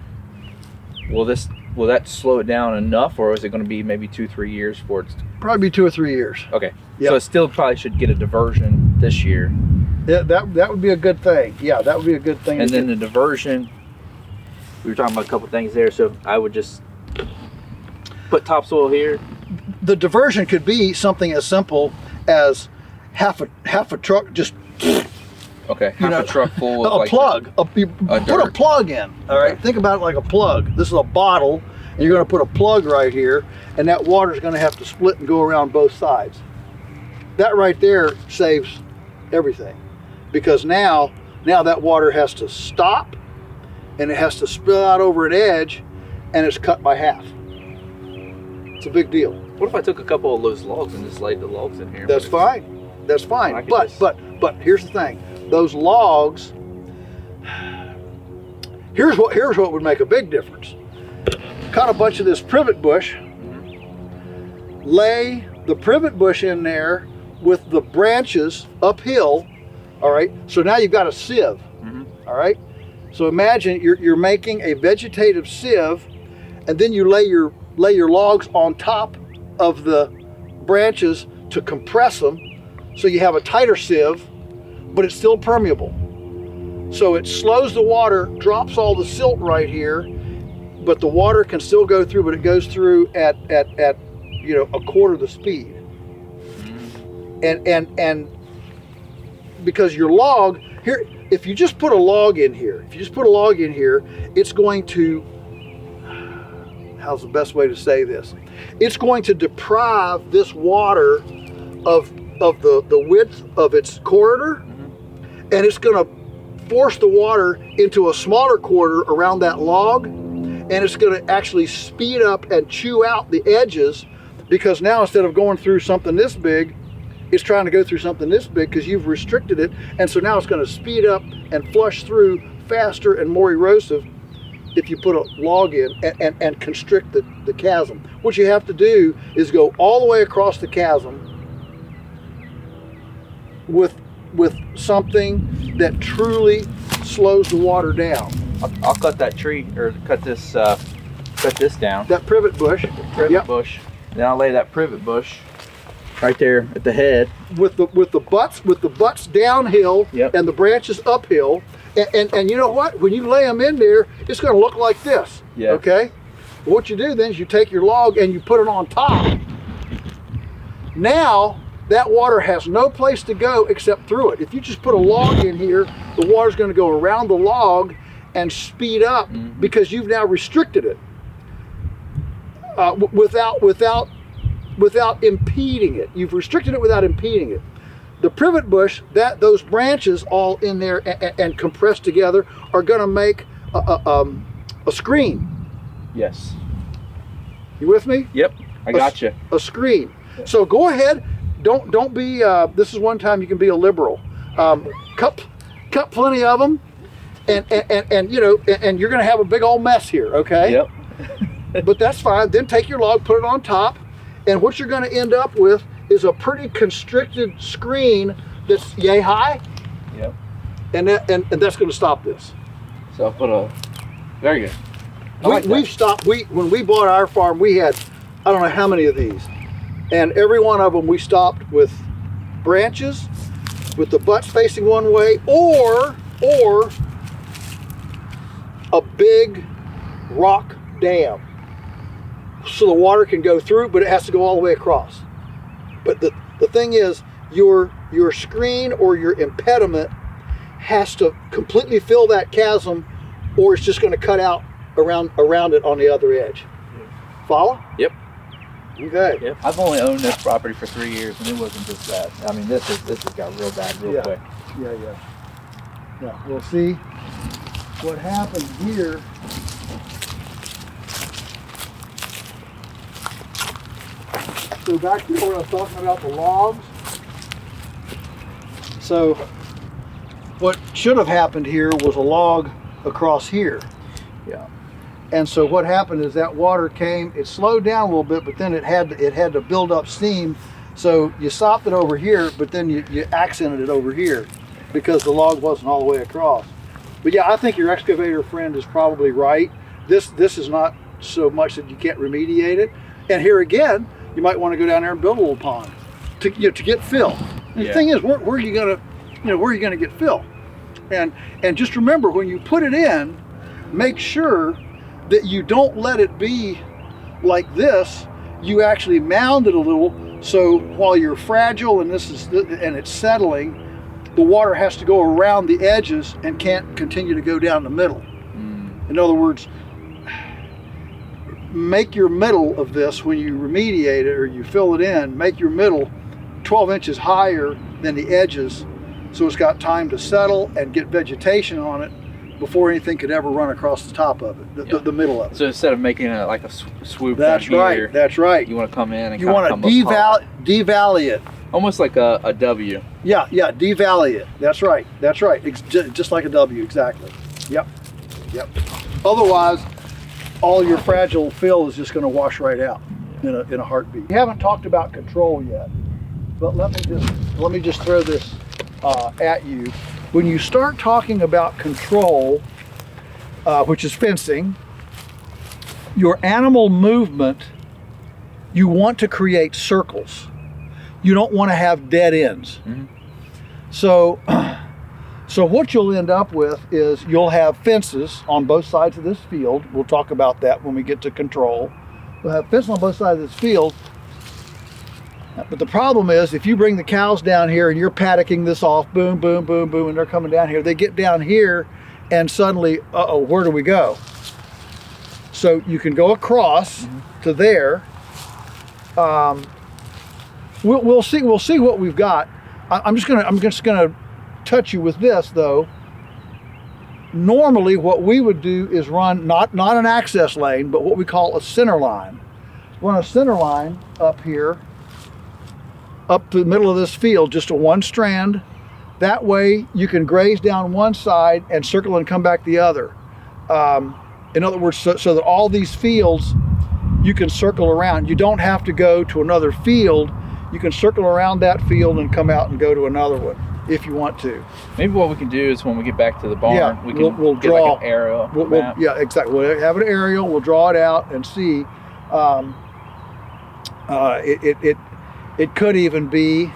will that slow it down enough, or is it going to be maybe 2-3 years for it? Probably 2 or 3 years. Okay, yep. So it still probably should get a diversion this year. Yeah, that would be a good thing. Yeah, that would be a good thing. And then the diversion, we were talking about a couple things there, so I would just put topsoil here. The diversion could be something as simple as half a truck just. Okay, half a truck full of a plug. Put a plug in. All right, think about it like a plug. This is a bottle, and you're going to put a plug right here, and that water is going to have to split and go around both sides. That right there saves everything, because now that water has to stop, and it has to spill out over an edge, and it's cut by half. It's a big deal. What if I took a couple of those logs and just laid the logs in here? That's fine. That's fine. But here's the thing. Those logs, here's what would make a big difference. Cut a bunch of this privet bush, lay the privet bush in there with the branches uphill, all right? So now you've got a sieve, all right? So imagine you're making a vegetative sieve, and then you lay your logs on top of the branches to compress them, so you have a tighter sieve, but it's still permeable. So it slows the water, drops all the silt right here, but the water can still go through, but it goes through at a quarter the speed. And because your log here, if you just put a log in here, it's going to, how's the best way to say this? It's going to deprive this water of the width of its corridor, and it's going to force the water into a smaller corridor around that log, and it's going to actually speed up and chew out the edges, because now instead of going through something this big, it's trying to go through something this big because you've restricted it, and so now it's going to speed up and flush through faster and more erosive if you put a log in and constrict the chasm. What you have to do is go all the way across the chasm with something that truly slows the water down. I'll cut that tree, or cut this down. That privet bush. Bush. Then I'll lay that privet bush right there at the head. With the butts downhill, and the branches uphill. And you know what? When you lay them in there, it's going to look like this. Yeah. Okay. What you do then is you take your log and you put it on top. Now that water has no place to go except through it. If you just put a log in here, the water's going to go around the log and speed up because you've now restricted it without impeding it. You've restricted it without impeding it. The privet bush, those branches all in there and compressed together are going to make a screen. Yes. You with me? Yep, I got you. A screen. So go ahead. Don't be. This is one time you can be a liberal. Cut plenty of them, and you're going to have a big old mess here. Okay. Yep. But that's fine. Then take your log, put it on top, and what you're going to end up with is a pretty constricted screen that's yay high. Yep. And that's going to stop this. So I'll put a. Very good. We've stopped. When we bought our farm, we had I don't know how many of these. And every one of them we stopped with branches, with the butts facing one way, or a big rock dam. So the water can go through, but it has to go all the way across. But the thing is, your screen or your impediment has to completely fill that chasm, or it's just going to cut out around it on the other edge. Follow? Yep. Okay. Yep. I've only owned this property for 3 years, and it wasn't just that. I mean, this has got real bad real quick. Yeah. We'll see what happens here. So back to where I was talking about the logs. So what should have happened here was a log across here. Yeah. And so what happened is that water came, it slowed down a little bit, but then it had to build up steam. So you stopped it over here, but then you accented it over here because the log wasn't all the way across. But yeah, I think your excavator friend is probably right. This is not so much that you can't remediate it. And here again, you might want to go down there and build a little pond to get fill. And the thing is, where are you gonna get fill? And just remember, when you put it in, make sure that you don't let it be like this. You actually mound it a little, so while you're fragile and it's settling, the water has to go around the edges and can't continue to go down the middle. In other words, make your middle of this, when you remediate it or you fill it in, make your middle 12 inches higher than the edges, so it's got time to settle and get vegetation on it before anything could ever run across the top of it, the middle of it. So instead of making it like a swoop that's down right, here, that's right. you want to come in and you want to devalley it. Almost like a W. Yeah, devalley it. That's right. Just like a W, exactly. Yep. Otherwise, all your fragile fill is just going to wash right out in a heartbeat. We haven't talked about control yet, but let me just throw this at you. When you start talking about control, which is fencing, your animal movement, you want to create circles. You don't want to have dead ends. Mm-hmm. So what you'll end up with is you'll have fences on both sides of this field. We'll talk about that when we get to control. We'll have fences on both sides of this field. But the problem is, if you bring the cows down here and you're paddocking this off, boom, boom, boom, boom, and they're coming down here, they get down here and suddenly, uh-oh, where do we go? So you can go across to there. We'll see what we've got. I'm just gonna touch you with this though. Normally what we would do is run not an access lane, but what we call a center line. Run a center line up here, up to the middle of this field, just a one strand. That way you can graze down one side and circle and come back the other. In other words, so that all these fields you can circle around. You don't have to go to another field. You can circle around that field and come out and go to another one if you want to. Maybe what we can do is when we get back to the barn, we'll get draw like an aerial map. Yeah, exactly. We'll have an aerial. We'll draw it out and see. It could even be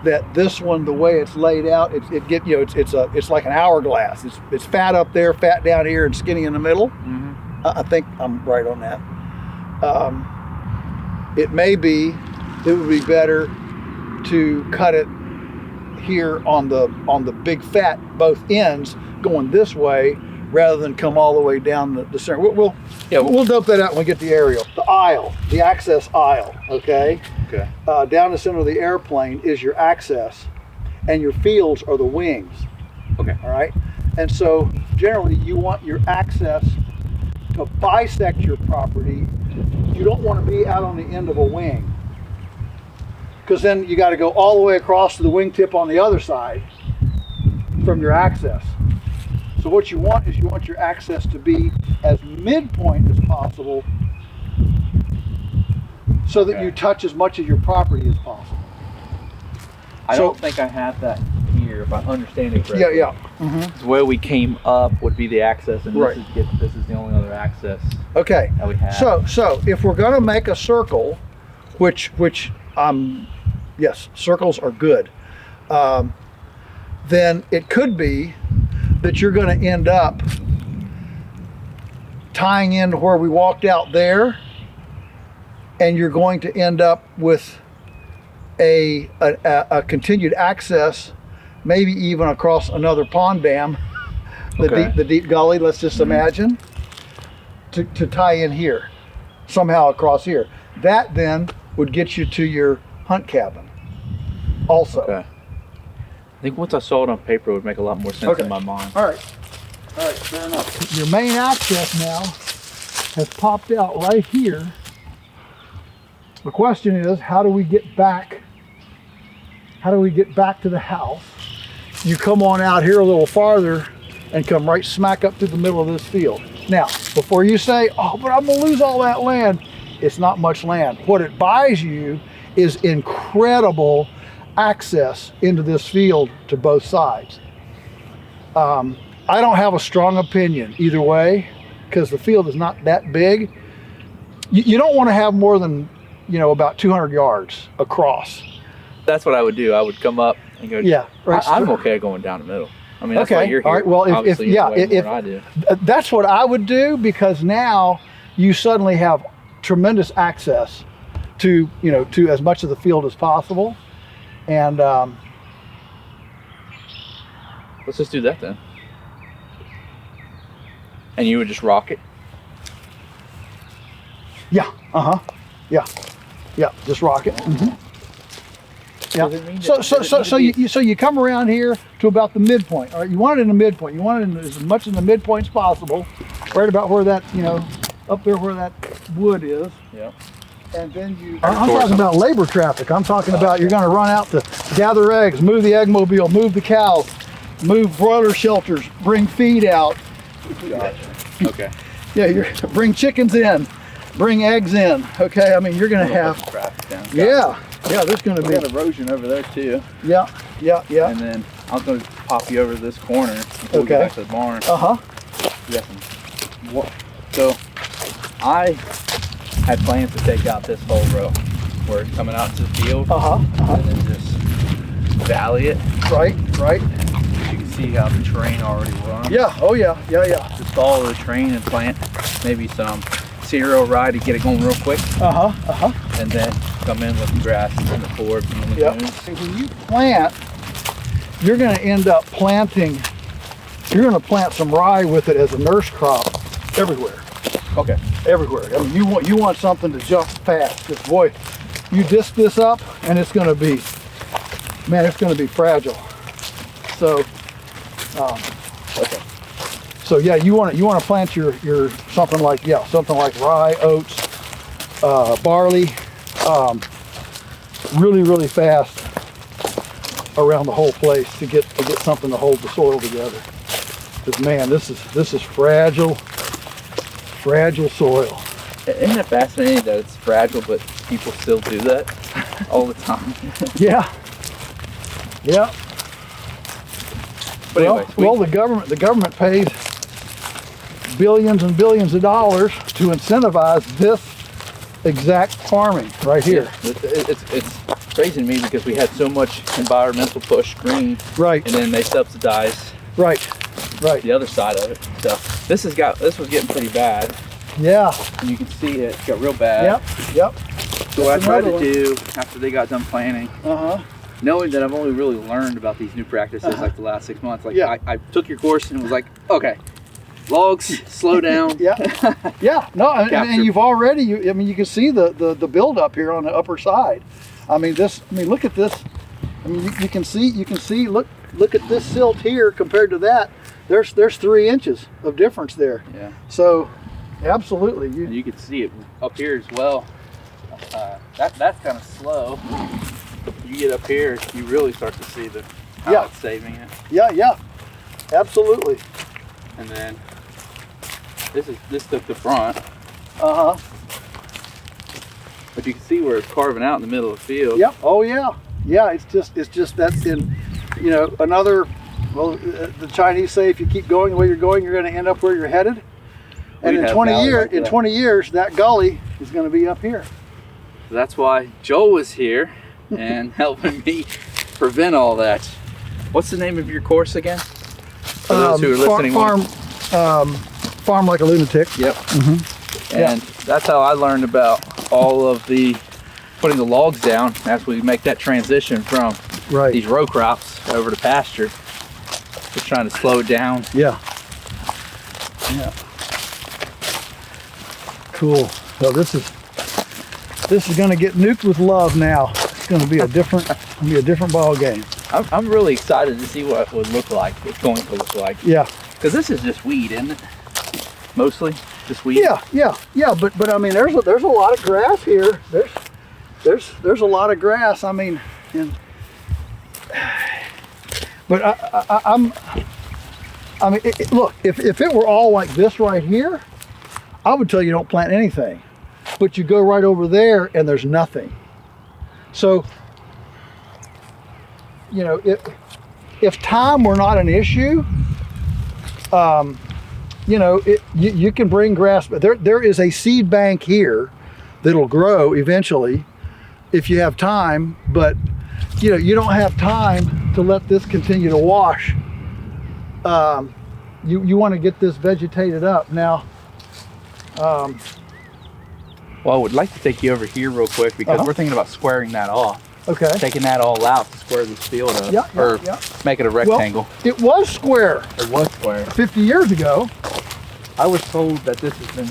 that this one, the way it's laid out, it's like an hourglass. It's fat up there, fat down here, and skinny in the middle. Mm-hmm. I think I'm right on that. It would be better to cut it here on the big fat both ends going this way rather than come all the way down the center. We'll dope that out when we get the aerial. The aisle, the access aisle, okay? Okay. Down the center of the airplane is your access, and your fields are the wings. Okay. All right? And so generally you want your access to bisect your property. You don't want to be out on the end of a wing, because then you got to go all the way across to the wingtip on the other side from your access. So what you want is your access to be as midpoint as possible, so that you touch as much of your property as possible. I don't think I have that here, if I understand it correctly. Yeah. Mm-hmm. The way we came up would be the access, and Right. this is the only other access Okay. that we have. So if we're going to make a circle, which yes, circles are good. Then it could be that you're going to end up tying into where we walked out there, and you're going to end up with a continued access, maybe even across another pond dam, the deep gully, let's just imagine, to tie in here, somehow across here. That then would get you to your hunt cabin also. Okay. I think once I saw it on paper, it would make a lot more sense in my mind. All right, fair enough. Your main access now has popped out right here. The question is, how do we get back? How do we get back to the house? You come on out here a little farther and come right smack up through the middle of this field. Now, before you say, oh, but I'm gonna lose all that land, it's not much land. What it buys you is incredible access into this field to both sides. I don't have a strong opinion either way, because the field is not that big. You don't want to have more than, about 200 yards across. That's what I would do. I would come up and go. Yeah, right. I'm okay going down the middle. I mean, that's why you're here. All right. Well, if I do. That's what I would do, because now you suddenly have tremendous access to to as much of the field as possible, and let's just do that then. And you would just rock it. Yeah. Yeah. Just rock it. Mm-hmm. Yeah. So you come around here to about the midpoint. All right. You want it in the midpoint. You want it in as much in the midpoint as possible, right about where that up there where that wood is. Yeah. And then I'm talking about labor traffic. I'm talking about you're going to run out to gather eggs, move the egg mobile, move the cows, move broiler shelters, bring feed out. Gotcha. Okay. Yeah, bring chickens in, bring eggs in. Okay, I mean you're going to have traffic down. Yeah, there's going to be erosion over there too. Yeah. And then I'm going to pop you over to this corner before we get back to the barn. So I had plans to take out this whole row where it's coming out to the field, and then just valley it. Right. You can see how the terrain already runs. Yeah. Oh yeah. Just follow the terrain and plant maybe some cereal rye to get it going real quick. And then come in with the grass and the forbs and the legumes. And when you plant, you're going to end up planting. You're going to plant some rye with it as a nurse crop everywhere. Okay. Everywhere. I mean, you want something to jump fast. Because boy, you disc this up and it's going to be fragile. So, So yeah, you want to plant your something like rye, oats, barley, really fast around the whole place to get something to hold the soil together. Because man, this is fragile soil. Isn't it fascinating that it's fragile, but people still do that all the time? Yeah. But the government pays billions and billions of dollars to incentivize this exact farming right here. Yeah, it's crazy to me because we had so much environmental push green, right, and then they subsidize right the other side of it. So this was getting pretty bad. Yeah, and you can see it got real bad. Yep. So what I tried to do after they got done planting, knowing that I've only really learned about these new practices like the last 6 months, I took your course and was like, okay, logs, slow down. No, and you've already, you can see the build up here on the upper side. Look at this. You can see, look at this silt here compared to that. There's 3 inches of difference there. Yeah. So, absolutely. And you can see it up here as well. That's kind of slow. You get up here, you really start to see how it's saving it. Yeah. Absolutely. And then this took the front. But you can see where it's carving out in the middle of the field. Yep. Oh yeah. Yeah. It's just that's in, another. Well, the Chinese say if you keep going the way you're going, you're going to end up where you're headed. And in 20 years, that gully is going to be up here. That's why Joel was here and helping me prevent all that. What's the name of your course again? For those who are listening. Farm like a lunatic. Yep. And that's how I learned about all of the putting the logs down as we make that transition from these row crops over to pasture. Just trying to slow it down. Yeah. Cool. So this is going to get nuked with love now. It's going to be a different ball game. I'm really excited to see what it would look like. It's going to look like. Yeah. Because this is just weed, isn't it? Mostly just weed. Yeah. But I mean, there's a lot of grass here. There's a lot of grass. I mean, but I mean, look, if it were all like this right here, I would tell you don't plant anything. But you go right over there and there's nothing. So, you know, if time were not an issue, you know, you can bring grass, but there is a seed bank here that'll grow eventually if you have time, but you know, you don't have time to let this continue to wash. You want to get this vegetated up now. Well, I would like to take you over here real quick because we're thinking about squaring that off. Okay. Taking that all out to square this field up, make it a rectangle. Well, it was square. It was square. 50 years ago. I was told that this has been,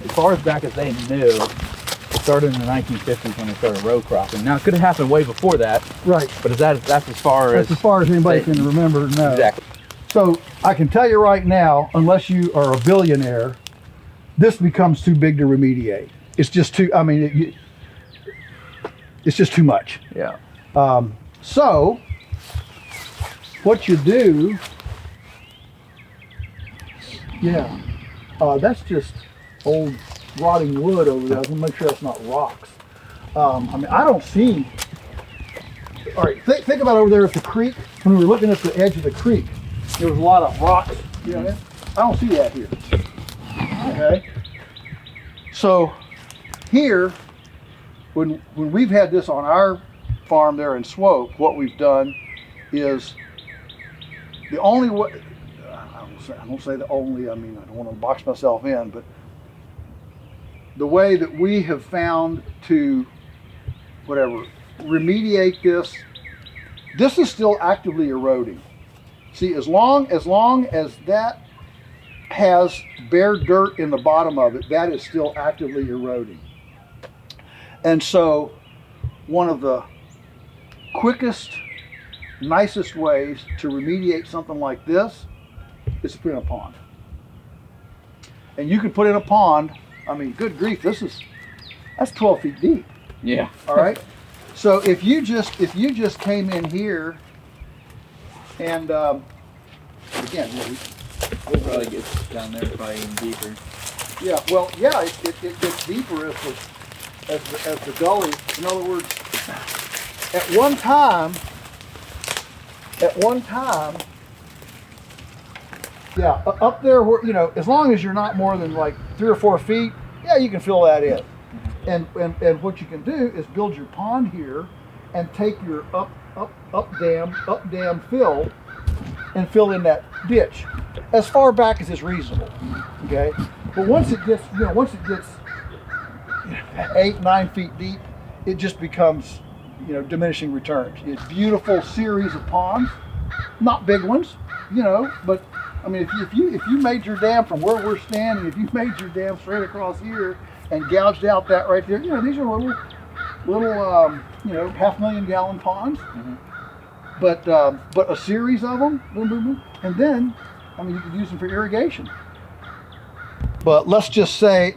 as far as back as they knew, it started in the 1950s when they started row cropping. Now, it could have happened way before that. Right. But that's as far as... That's as far as anybody can remember. No. Exactly. So, I can tell you right now, unless you are a billionaire, this becomes too big to remediate. It's just too, I mean, it's just too much. Yeah. So, what you do, that's just old rotting wood over there. I want to make sure that's not rocks. I mean, I don't see, all right, think about over there at the creek. When we were looking at the edge of the creek, there was a lot of rocks. You know, I don't see that here. Okay. So, here, when we've had this on our farm there in Swoope, what we've done is the only way, I don't say the only, I mean, I don't want to box myself in, but the way that we have found to, remediate this is still actively eroding. See, as long as that has bare dirt in the bottom of it, that is still actively eroding. And so one of the quickest, nicest ways to remediate something like this is to put in a pond. And you can put in a pond, I mean, good grief, that's 12 feet deep. Yeah. All right. So if you just came in here and again, we'll probably get down there probably even deeper. Yeah, well, yeah, it gets deeper as the gully. In other words, at one time, yeah, up there where, you know, as long as you're not more than like 3 or 4 feet, yeah, you can fill that in. And what you can do is build your pond here and take your up dam fill and fill in that ditch as far back as is reasonable. Okay, but once it gets 8-9 feet deep, it just becomes, you know, diminishing returns. It's beautiful series of ponds, not big ones, you know, but I mean, if you made your dam from where we're standing, if you made your dam straight across here and gouged out that right there, you know, these are little you know, 500,000 gallon ponds. But a series of them, boom, boom, boom, and then, I mean, you could use them for irrigation. But let's just say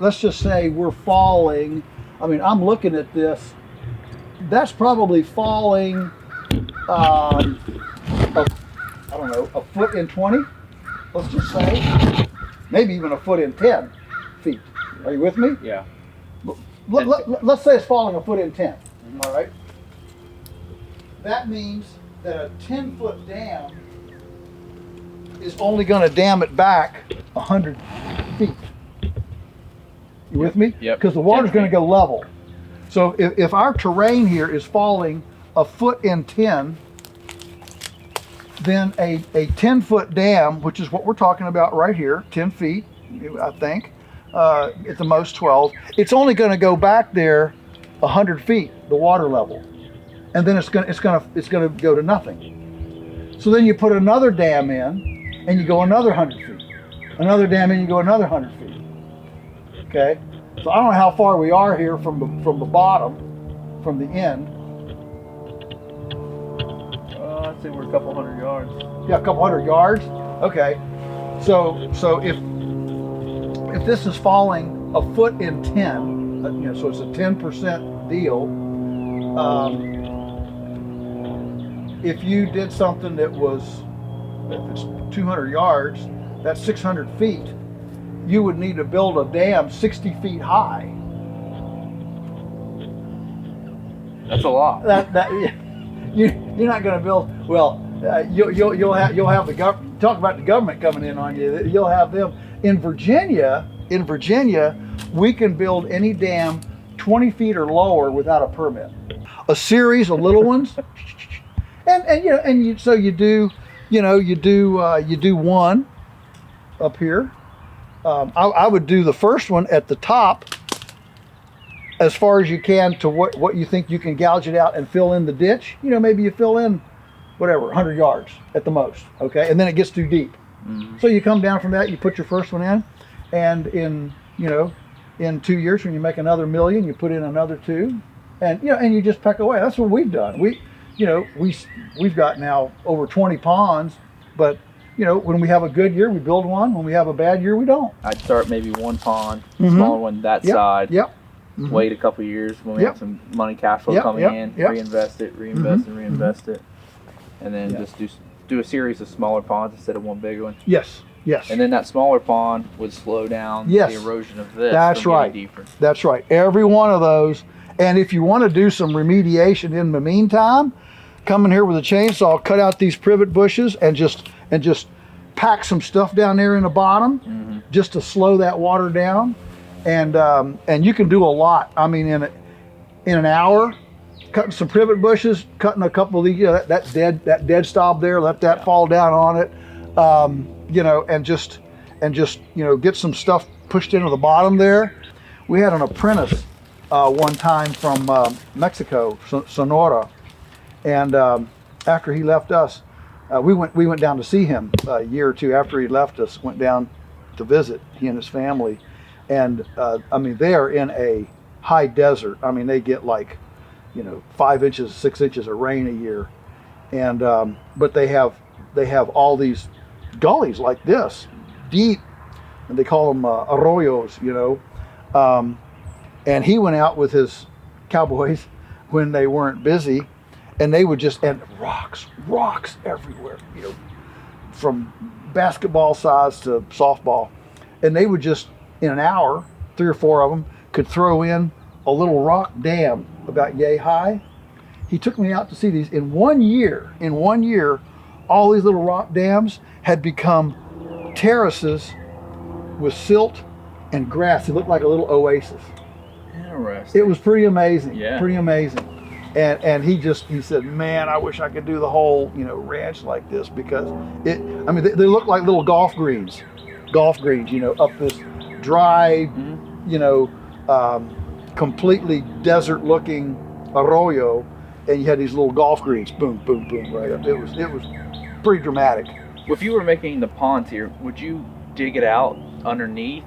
we're falling. I mean, I'm looking at this. That's probably falling, I don't know, 1.20 feet. Let's just say, maybe even 1.10 feet. Are you with me? Yeah. Let's say it's falling 1.10 feet. All right. That means that a 10-foot dam is only going to dam it back 100 feet. You with me? Yep. Because the water's going to go level. So if our terrain here is falling a foot in 10, then a 10-foot dam, which is what we're talking about right here, 10 feet, I think, at the most 12, it's only going to go back there 100 feet, the water level, and then it's going to go to nothing. So then you put another dam in, and you go another 100 feet. Another dam in, you go another 100 feet. Okay. So I don't know how far we are here from the bottom, from the end. I'd say we're a couple hundred yards. Yeah, a couple hundred yards. Okay. So if this is falling a foot in 10, so it's a 10% deal. If you did something that was, if it's 200 yards, that's 600 feet. You would need to build a dam 60 feet high. That's a lot. You're not going to build. Well, you'll have the government. Talk about the government coming in on you. You'll have them in Virginia. In Virginia, we can build any dam 20 feet or lower without a permit. A series of little ones, so you do one up here. I would do the first one at the top as far as you can to what you think you can gouge it out and fill in the ditch. Maybe you fill in whatever, 100 yards at the most, okay? And then it gets too deep. Mm-hmm. So you come down from that, you put your first one in, and in 2 years when you make another million, you put in another 2, and you just peck away. That's what we've done. We've got now over 20 ponds, but when we have a good year, we build one. When we have a bad year, we don't. I'd start maybe one pond, Mm-hmm. smaller one that side. Yep. Mm-hmm. Wait a couple years when we have some money cash flow coming in, reinvest it, Mm-hmm. reinvest it, and then just do a series of smaller ponds instead of one big one. Yes. And then that smaller pond would slow down the erosion of this. That's right. Deeper. That's right. Every one of those. And if you want to do some remediation in the meantime, come in here with a chainsaw, cut out these privet bushes, and just pack some stuff down there in the bottom, mm-hmm. just to slow that water down. And you can do a lot. I mean, in an hour, cutting some privet bushes, cutting a couple of these, that dead stop there, let that fall down on it, and just get some stuff pushed into the bottom there. We had an apprentice one time from Mexico, Sonora, and after he left us, we went down to see him a year or two after he left us. Went down to visit, he and his family. And they are in a high desert. I mean, they get 5 inches, 6 inches of rain a year, and but they have all these gullies like this, deep, and they call them arroyos, and he went out with his cowboys when they weren't busy, and they would and rocks everywhere, from basketball size to softball, and they would just, in an hour, 3 or 4 of them could throw in a little rock dam about yay high. He took me out to see these. In 1 year, all these little rock dams had become terraces with silt and grass. It looked like a little oasis. Interesting. It was pretty amazing. Yeah. Pretty amazing. And he said, man, I wish I could do the whole, ranch like this, because they look like little golf greens, up this dry, completely desert-looking arroyo, and you had these little golf greens, boom, boom, boom, right up. It was pretty dramatic. If you were making the ponds here, would you dig it out underneath,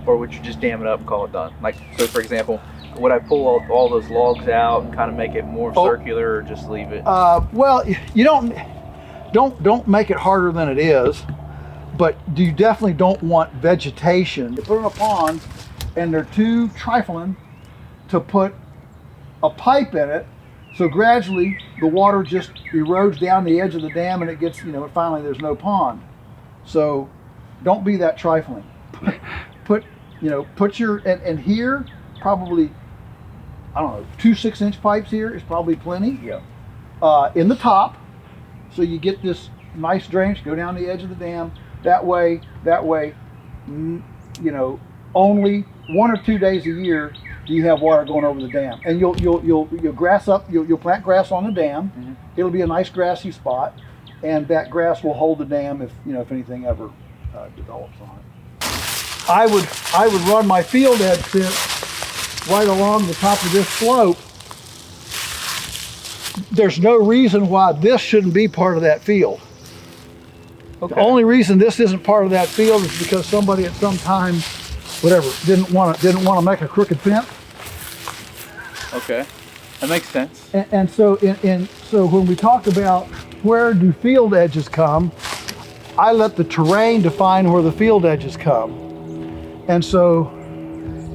or would you just dam it up and call it done? So for example, would I pull all those logs out and kind of make it more circular, or just leave it? Well, you don't make it harder than it is. But you definitely don't want vegetation. You put in a pond, and they're too trifling to put a pipe in it. So gradually, the water just erodes down the edge of the dam, and it gets, finally there's no pond. So don't be that trifling. Put your, and here, probably, 2 6-inch pipes here is probably plenty. Yeah. In the top, so you get this nice drainage, go down the edge of the dam. That way, only 1 or 2 days a year do you have water going over the dam. And you'll plant grass on the dam. It'll be a nice grassy spot, and that grass will hold the dam if anything ever develops on it. I would run my field edge fence right along the top of this slope. There's no reason why this shouldn't be part of that field. Okay. The only reason this isn't part of that field is because somebody at some time, whatever, didn't want to make a crooked fence. Okay, that makes sense. And so so when we talk about where do field edges come, I let the terrain define where the field edges come. And so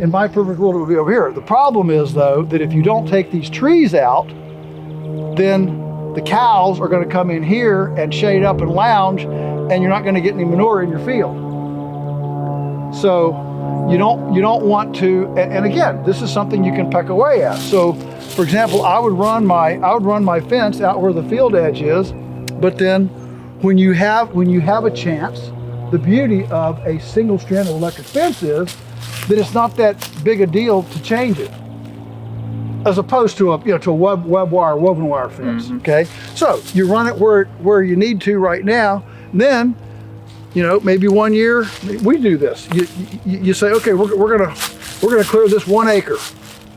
in my perfect world it would be over here. The problem is though that if you don't take these trees out, then the cows are going to come in here and shade up and lounge, and you're not going to get any manure in your field. So you don't want to, and again, this is something you can peck away at. So for example, I would run my fence out where the field edge is, but then when you have a chance, the beauty of a single strand of electric fence is that it's not that big a deal to change it, as opposed to a web wire, woven wire fence. Okay, so you run it where you need to right now. And then, maybe 1 year we do this. You say, okay, we're gonna clear this 1 acre.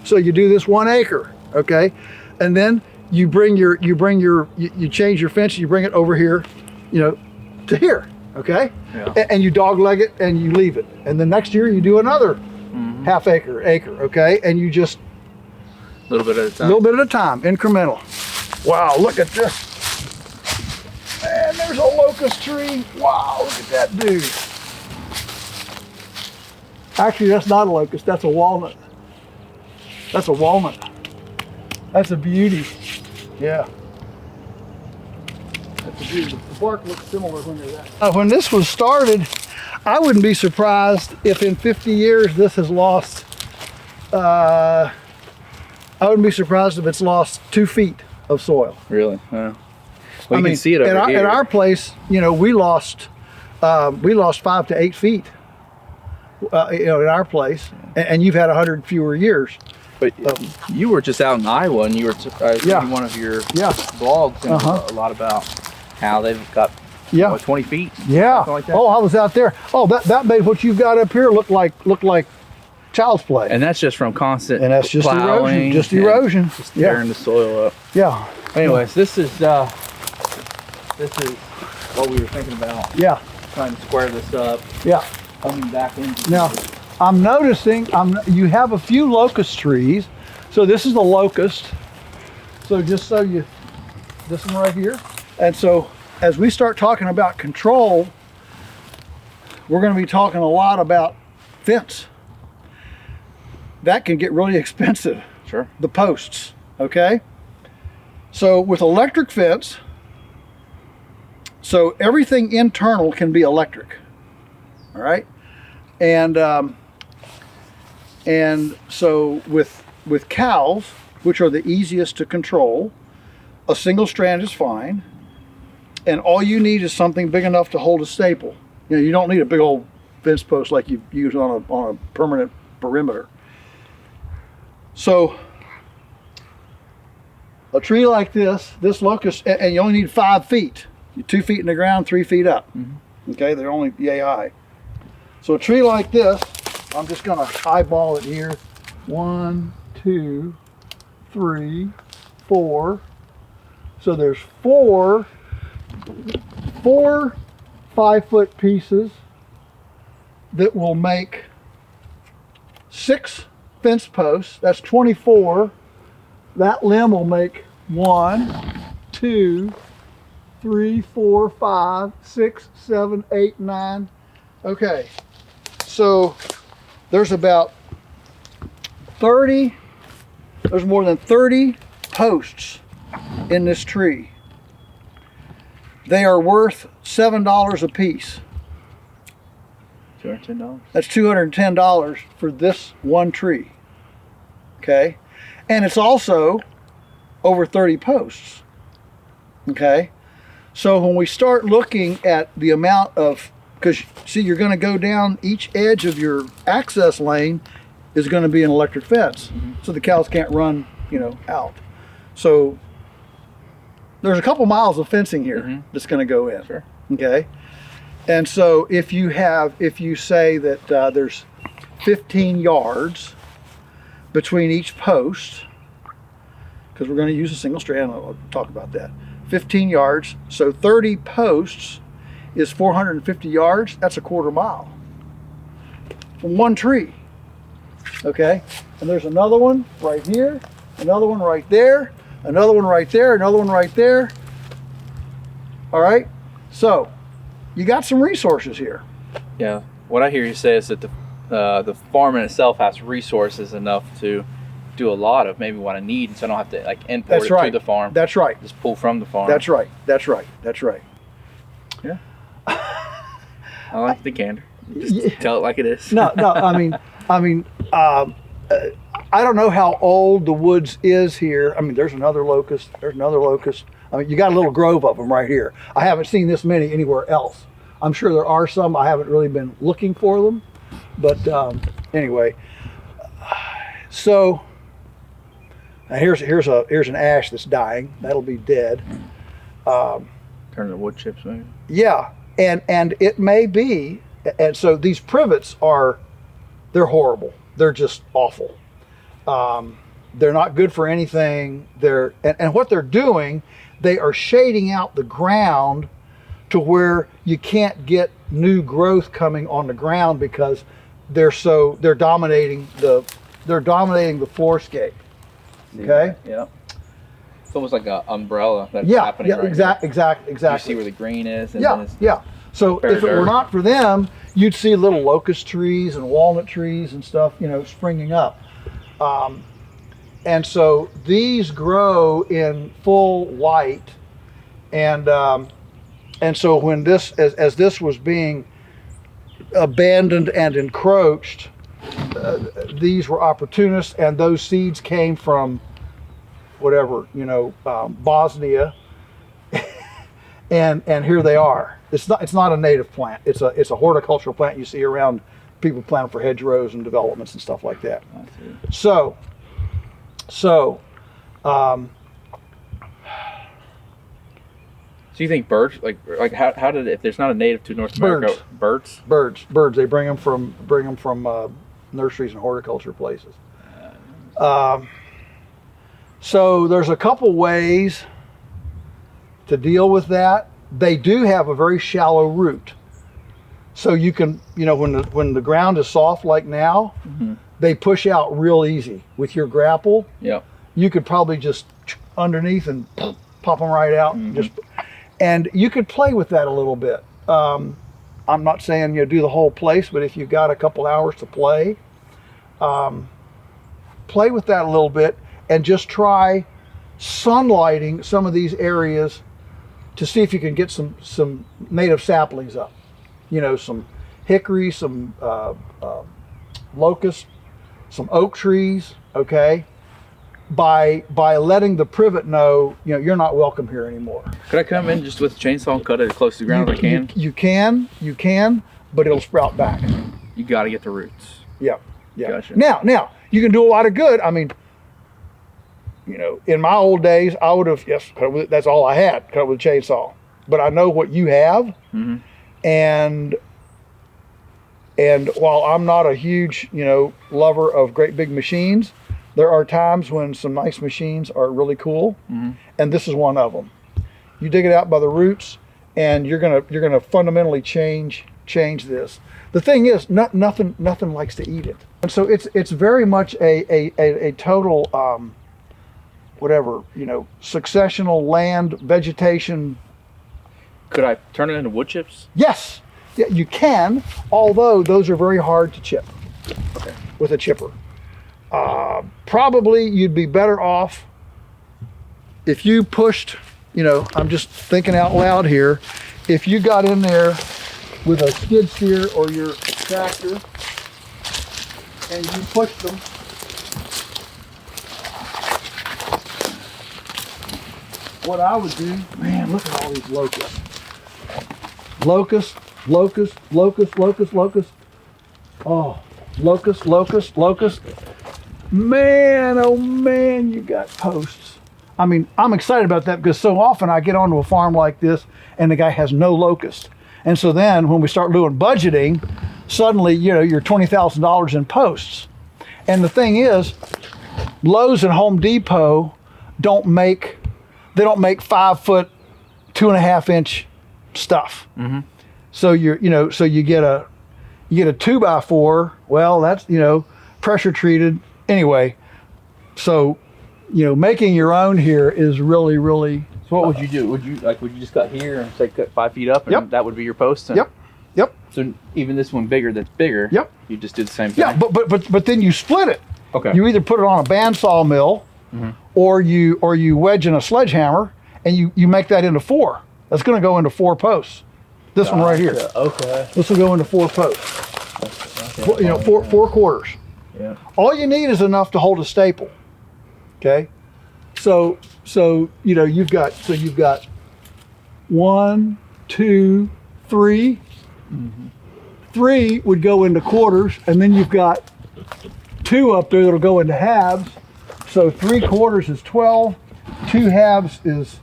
So you do this 1 acre, okay, and then you change your fence. You bring it over here, to here, okay, and you dogleg it and you leave it. And then next year you do another half acre, okay, and you just a little bit at a time. A little bit at a time, incremental. Wow, look at this. And there's a locust tree. Wow, look at that dude. Actually, that's not a locust, that's a walnut. That's a walnut. That's a beauty. Yeah. That's a beauty. The bark looks similar when you're that. When this was started, I wouldn't be surprised if in 50 years this has lost I wouldn't be surprised if it's lost 2 feet of soil. Really? Well, you can see it over here. At our place, we lost 5 to 8 feet. In our place, and you've had 100 fewer years. But you were just out in Iowa, and you were reading one of your blogs and a lot about how they've got 20 feet. Yeah. Like that. Oh, I was out there. Oh, that made what you've got up here look like child's play. And that's just from constant and that's just plowing, erosion. Just tearing the soil up. Yeah. Anyways, this is what we were thinking about. Yeah. Trying to square this up. Yeah. Coming back into now, I'm noticing you have a few locust trees. So this is a locust. So just so this one right here. And so as we start talking about control, we're going to be talking a lot about fence. That can get really expensive. Sure. The posts, okay? So with electric fence, so everything internal can be electric, all right? And so with cows, which are the easiest to control, a single strand is fine, and all you need is something big enough to hold a staple. You don't need a big old fence post like you use on a permanent perimeter. So a tree like this locust, and you only need 5 feet. 2 feet in the ground, 3 feet up. Okay, they're only yay high. So a tree like this, I'm just gonna eyeball it here. 1, 2, 3, 4. So there's four 5-foot pieces that will make 6 fence posts. That's 24. That limb will make 1, 2, 3, 4, 5, 6, 7, 8, 9. Okay, so there's about 30, there's more than 30 posts in this tree. They are worth $7 a piece. $210? That's $210 for this one tree. Okay, and it's also over 30 posts. Okay, so when we start looking at the amount of because see, you're going to go down each edge of your access lane is going to be an electric fence, so the cows can't run, out. So there's a couple miles of fencing here that's going to go in. Sure. Okay. And so if you say that there's 15 yards between each post, because we're going to use a single strand, I'll talk about that. 15 yards, so 30 posts is 450 yards. That's a quarter mile from one tree. Okay, and there's another one right here, another one right there, another one right there, another one right there. All right, so you got some resources here. Yeah, what I hear you say is that the farm in itself has resources enough to do a lot of maybe what I need, so I don't have to like import to the farm. That's right. Just pull from the farm. That's right. That's right. That's right. Yeah. I like the candor. Just tell it like it is. No. I mean, I don't know how old the woods is here. I mean, there's another locust. There's another locust. I mean, you got a little grove of them right here. I haven't seen this many anywhere else. I'm sure there are some. I haven't really been looking for them. But anyway, so here's an ash that's dying. That'll be dead. Turn the wood chips maybe. Yeah, and it may be. And so these privets they're horrible. They're just awful. They're not good for anything. And what they're doing, they are shading out the ground to where you can't get new growth coming on the ground because they're dominating the floorscape. Okay. Yeah. It's almost like an umbrella that's happening right exactly. You see where the green is. And then it's So if it were not for them, you'd see little locust trees and walnut trees and stuff, springing up. And so these grow in full light, and so when as this was being abandoned and encroached, these were opportunists, and those seeds came from whatever, Bosnia, and here they are. It's not a native plant. It's a horticultural plant you see around. People plant them for hedgerows and developments and stuff like that. So you think birds, like how did, if there's not a native to North America, birds? They bring them from nurseries and horticulture places. So there's a couple ways to deal with that. They do have a very shallow root. So you can, when the ground is soft like now, they push out real easy with your grapple. Yeah. You could probably just underneath and pop them right out. And you could play with that a little bit. I'm not saying do the whole place, but if you've got a couple hours to play with that a little bit and just try sunlighting some of these areas to see if you can get some native saplings up. Some hickory, some locust, some oak trees, okay? By letting the privet know, you're not welcome here anymore. Could I come in just with a chainsaw and cut it as close to the ground as I can? You can, but it'll sprout back. You got to get the roots. Yeah. Gotcha. Now, you can do a lot of good. I mean, in my old days, I would have, that's all I had, cut it with a chainsaw. But I know what you have, and while I'm not a huge, lover of great big machines, there are times when some nice machines are really cool, and this is one of them. You dig it out by the roots, and you're gonna fundamentally change this. The thing is, nothing likes to eat it, and so it's very much a total successional land vegetation. Could I turn it into wood chips? Yes, yeah, you can, although those are very hard to chip with a chipper. Probably you'd be better off if you pushed, I'm just thinking out loud here, if you got in there with a skid steer or your tractor and you pushed them, what I would do, man, look at all these locusts. Locusts, locust, locust, locust, locust. Oh, locust, locust, locust. Man, oh man, you got posts. I mean, I'm excited about that because so often I get onto a farm like this and the guy has no locust. And so then when we start doing budgeting, suddenly, you know, you're $20,000 in posts. And the thing is, Lowe's and Home Depot don't make 5 foot, 2.5 inch stuff. Mm-hmm. So you get a 2x4. Well, that's, you know, pressure treated anyway. So, you know, making your own here is really, really. So what would you do? Would you just cut here and say cut 5 feet up, and yep. that would be your post? Yep. Yep. So even this one that's bigger. Yep. You just do the same thing. Yeah, but then you split it. Okay. You either put it on a bandsaw mill, mm-hmm. or you wedge in a sledgehammer, and you make that into 4. That's going to go into 4 posts. This one right here. Okay. This will go into 4 posts. Okay. You know, four quarters. Yeah. All you need is enough to hold a staple. Okay. So you know you've got 1, 2, 3. Mm-hmm. 3 would go into quarters, and then you've got 2 up there that'll go into halves. So 3 quarters is 12. 2 halves is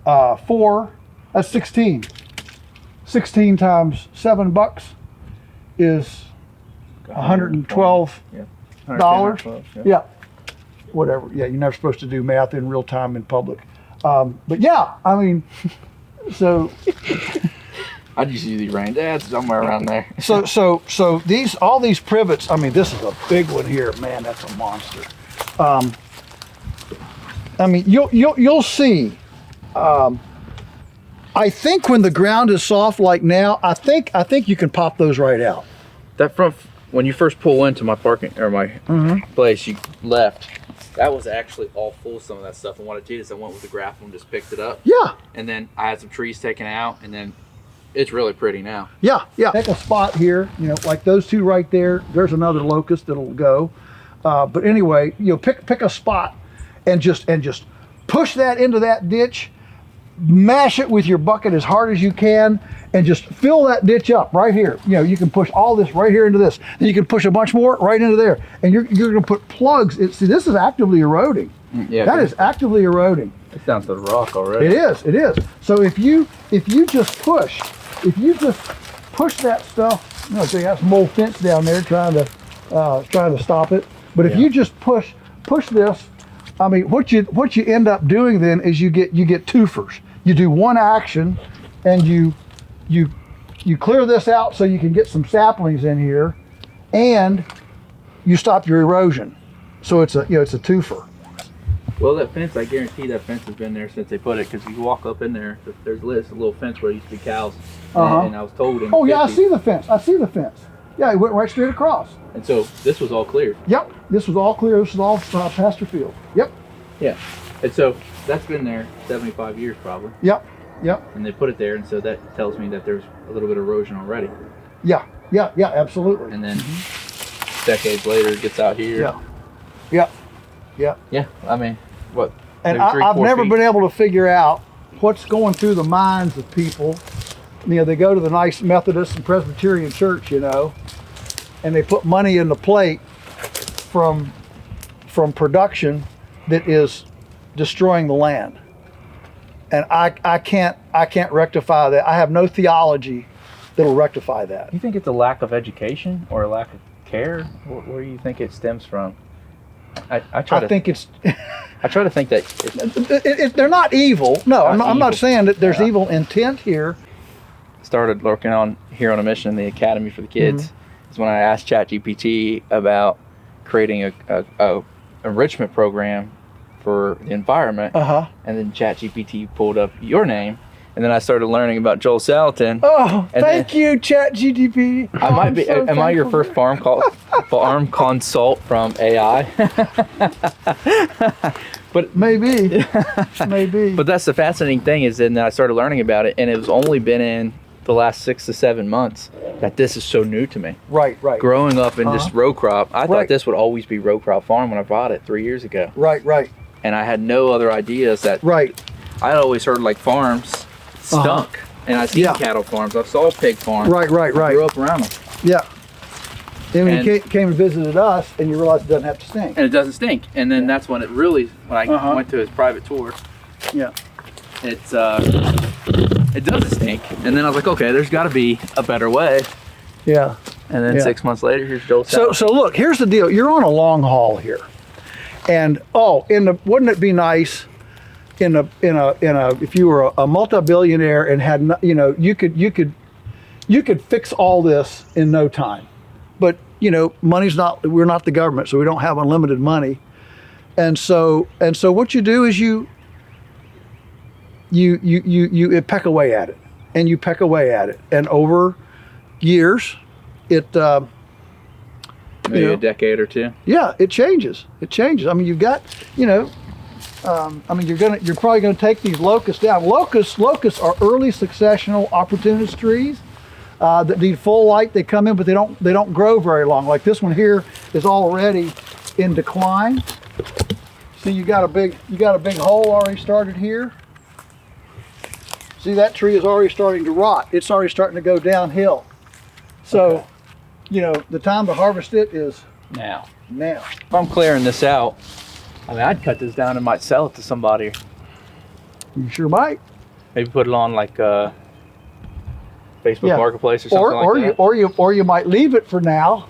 4. That's 16. 16 times $7 is $112. Yeah. Yeah. Whatever. Yeah, you're never supposed to do math in real time in public. But yeah, I mean, so. I just usually ran that's somewhere around there. So all these privots. I mean, this is a big one here. Man, that's a monster. I mean, you'll see. I think when the ground is soft like now, I think you can pop those right out. That front, when you first pull into my parking or my mm-hmm. place, you left. That was actually all full of some of that stuff. And what I did is I went with the grapple and just picked it up. Yeah. And then I had some trees taken out, and then it's really pretty now. Yeah. Take a spot here, you know, like those 2 right there. There's another locust that'll go. But anyway, you know, pick a spot and just push that into that ditch. Mash it with your bucket as hard as you can, and just fill that ditch up right here. You know, you can push all this right here into this. Then you can push a bunch more right into there, and you're going to put plugs. See, this is actively eroding. Yeah, that is actively eroding. It's down to the rock already. It is. So if you just push that stuff. You know, so you got some old fence down there trying to stop it. But if you just push this, I mean, what you end up doing then is you get twofers. You do one action, and you clear this out so you can get some saplings in here, and you stop your erosion. So it's a twofer. Well, that fence, I guarantee that fence has been there since they put it, because you walk up in there, there's a little fence where there used to be cows, and I was told in the 50s, yeah, I see the fence. Yeah, it went right straight across. And so this was all cleared. Yep, this was all clear. This was all pasture field. Yep. Yeah, and so that's been there 75 years probably. Yep. And they put it there, and so that tells me that there's a little bit of erosion already. Yeah, absolutely. And then decades later, it gets out here. Yeah. Yeah, I mean, what? And maybe 3, I've 4 never feet. been able to figure out what's going through the minds of people. You know, they go to the nice Methodist and Presbyterian church, you know, and they put money in the plate from production that is destroying the land. And I can't rectify that. I have no theology that'll rectify that. You think it's a lack of education or a lack of care? Where do you think it stems from? I try to think that they're not evil. No, I'm not saying that there's Yeah. evil intent here. Started working on here on a mission in the Academy for the Kids. Is when I asked ChatGPT about creating a enrichment program for the environment, and then ChatGPT pulled up your name, and then I started learning about Joel Salatin. Oh, thank you, ChatGPT. I might be. Am I your first farm consult from AI? But maybe. But that's the fascinating thing is then I started learning about it, and it was only been in the last 6 to 7 months that this is so new to me. Right. Growing up in just row crop, I thought this would always be row crop farm when I bought it 3 years ago. Right. And I had no other ideas that. Right. I had always heard like farms stunk. And I've seen Yeah. cattle farms. I saw pig farms. Right. I grew up around them. Yeah. And when And- you came and visited us, and you realized it doesn't have to stink. And it doesn't stink. And then that's when it really, when I went to his private tour, Yeah. it's it doesn't stink. And then I was like, okay, there's got to be a better way. Yeah. And then Yeah. 6 months later, here's Joel. So look, here's the deal. You're on a long haul here, and wouldn't it be nice in a if you were a multi-billionaire and had you could fix all this in no time, but we're not the government, so we don't have unlimited money, and so what you do is you peck away at it, and you peck away at it, and over years, it maybe a decade or two. yeah, it changes. I mean, you've got, you're probably gonna take these locusts down. Locusts are early successional opportunist trees that need full light. They come in, but they don't grow very long. Like this one here is already in decline. See, you got a big hole already started here. See, that tree is already starting to rot. It's already starting to go downhill. So, the time to harvest it is Now, now. if I'm clearing this out, I mean, I'd cut this down and might sell it to somebody. You sure might. Maybe put it on like Facebook Marketplace or something like that. Or you might leave it for now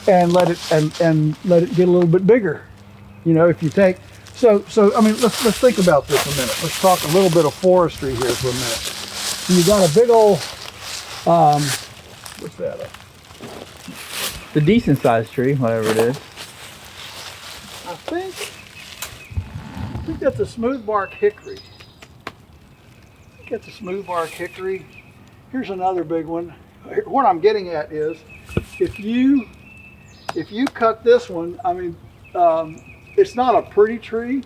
and let it let it get a little bit bigger. If you take so I mean, let's think about this a minute. Let's talk a little bit of forestry here for a minute. So you got a big old what's that? The decent sized tree, whatever it is. I think that's a smooth bark hickory. Here's another big one. What I'm getting at is, if you cut this one, I mean, it's not a pretty tree.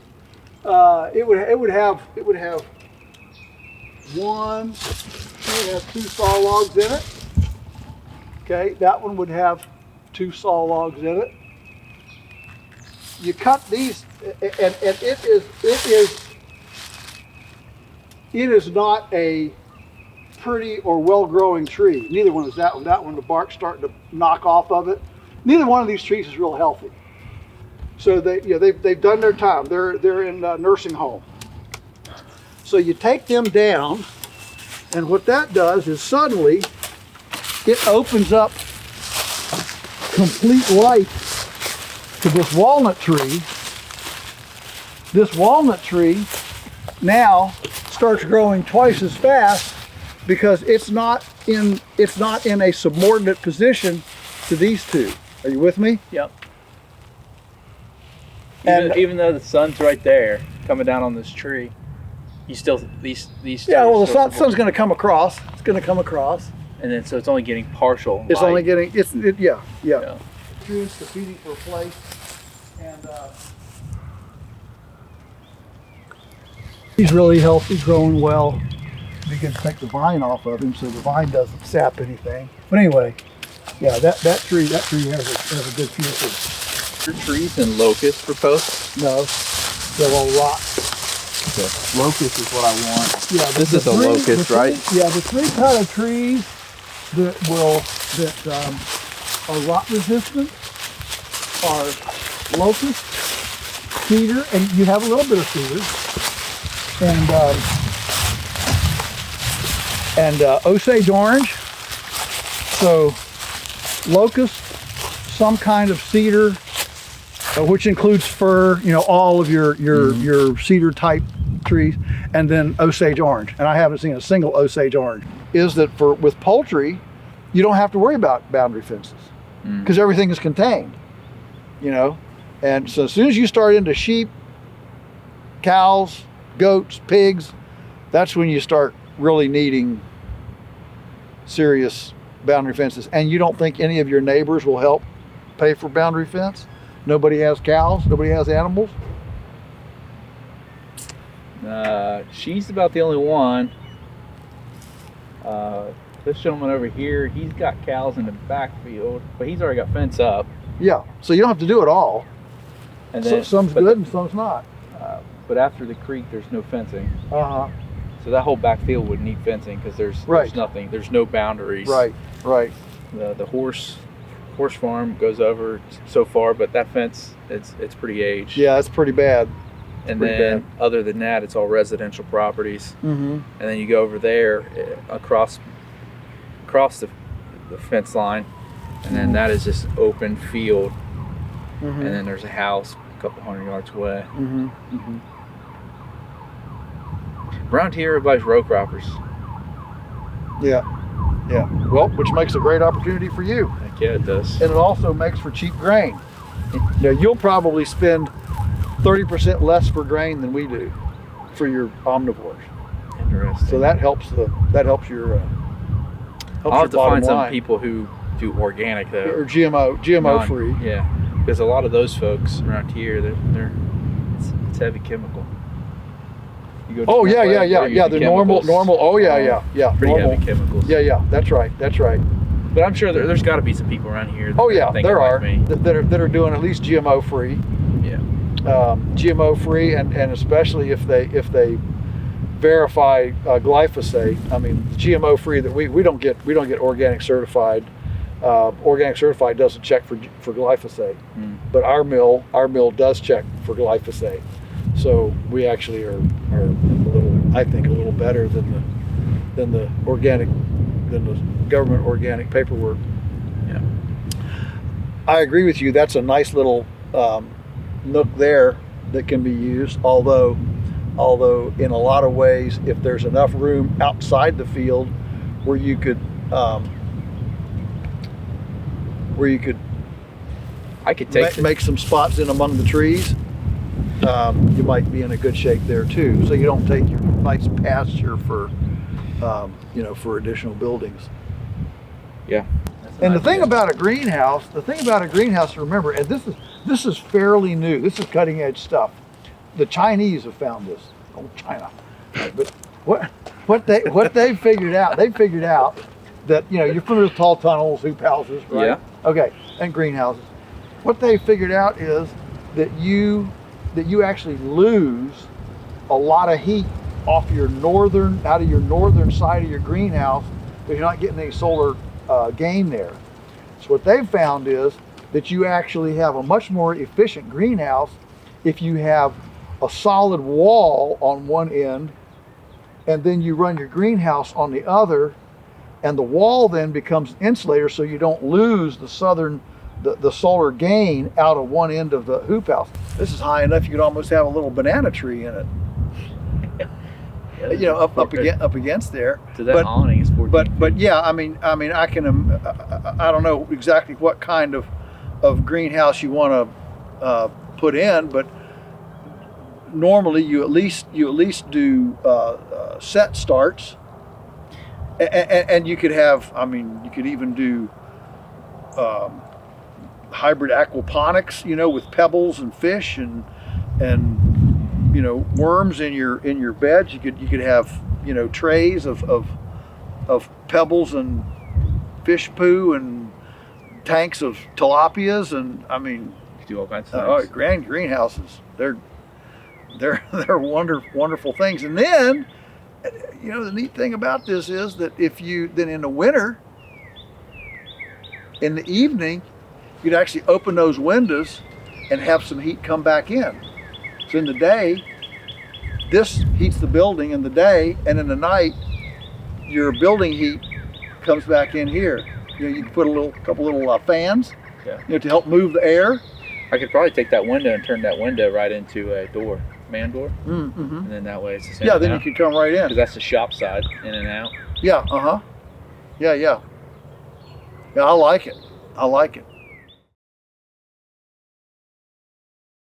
It would have two saw logs in it. Okay, that one would have 2 saw logs in it. You cut these, and it is not a pretty or well-growing tree. Neither one is that one. That one, the bark's starting to knock off of it. Neither one of these trees is real healthy. So they've done their time. They're in a nursing home. So you take them down, and what that does is suddenly it opens up complete life to this walnut tree. This walnut tree now starts growing twice as fast because it's not in a subordinate position to these two. Are you with me? Yep. And even though the sun's right there coming down on this tree, you still these yeah, well, the sun's going to come across. It's going to come across. And then so it's only getting partial. It's light. only getting yeah. Trees competing for a place, and he's really healthy, growing well. You can take the vine off of him so the vine doesn't sap anything. But anyway, yeah, that tree has a good future. Your trees and locusts for posts? No, they'll all rot. Okay. Locust is what I want. Yeah, This is a locust, right? Yeah, the 3 kind of trees that are rot resistant are locust, cedar, and you have a little bit of cedar, and Osage orange. So locust, some kind of cedar, which includes fir, all of your cedar type trees, and then Osage orange. And I haven't seen a single Osage orange. Is that with poultry, you don't have to worry about boundary fences because everything is contained, And so as soon as you start into sheep, cows, goats, pigs, that's when you start really needing serious boundary fences. And you don't think any of your neighbors will help pay for boundary fence? Nobody has cows, nobody has animals? She's about the only one. This gentleman over here, he's got cows in the backfield, but he's already got fence up. Yeah, so you don't have to do it all. And then, Some's good and some's not. But after the creek, there's no fencing. Uh-huh. So that whole back field would need fencing because there's nothing, there's no boundaries. Right. The horse farm goes over so far, but that fence, it's pretty aged. Yeah, it's pretty bad. And then other than that, it's all residential properties. Mm-hmm. And then you go over there across the fence line, and then that is just open field. Mm-hmm. And then there's a house a couple hundred yards away. Mm-hmm. Mm-hmm. Around here, everybody's row croppers. Yeah. Well, which makes a great opportunity for you. Heck yeah, it does. And it also makes for cheap grain. Now, you'll probably spend 30% less for grain than we do for your omnivores. Interesting. So that helps your I'll have to find some line. people who do organic though, Or GMO free. Yeah, because a lot of those folks around here, it's heavy chemical. You go Oh yeah. The normal. Oh yeah. Pretty normal. heavy chemicals. Yeah. That's right. But I'm sure there's got to be some people around here. Oh yeah, that there are like me. that are doing at least GMO free. Yeah. GMO free, and especially if they verify glyphosate. I mean, GMO free that we don't get organic certified. Organic certified doesn't check for glyphosate, but our mill does check for glyphosate. So we actually are a little better than the government organic paperwork. Yeah. I agree with you. That's a nice little nook there that can be used. Although in a lot of ways, if there's enough room outside the field where you could I could make some spots in among the trees, you might be in a good shape there too. So you don't take your nice pasture for additional buildings. Yeah. And the thing about a greenhouse, to remember, and this is fairly new. This is cutting edge stuff. The Chinese have found this. Oh, China! But what they figured out? They figured out that you're familiar with tall tunnels, hoop houses, right? Yeah. Okay, and greenhouses. What they figured out is that you actually lose a lot of heat out of your northern side of your greenhouse because you're not getting any solar gain there. So what they've found is that you actually have a much more efficient greenhouse if you have a solid wall on one end and then you run your greenhouse on the other, and the wall then becomes an insulator so you don't lose the solar gain out of one end of the hoop house. This is high enough you could almost have a little banana tree in it. Up against there. So that awning is 14 feet. But yeah, I mean, I don't know exactly what kind of greenhouse you want to put in, but normally you at least do set starts, and you could have. I mean, you could even do hybrid aquaponics, with pebbles and fish and worms in your beds. You could have trays of pebbles and fish poo and tanks of tilapias, and I mean, you do all kinds of things. Grand greenhouses. They're wonderful things. And then the neat thing about this is that if you then in the winter, in the evening, you'd actually open those windows and have some heat come back in. So in the day, this heats the building in the day, and in the night, your building heat comes back in here. You can put a couple little fans, to help move the air. I could probably take that window and turn that window right into a door, man door, mm-hmm. and then that way it's the same. Yeah, then you could come right in. Because that's the shop side, in and out. Yeah. Yeah. I like it.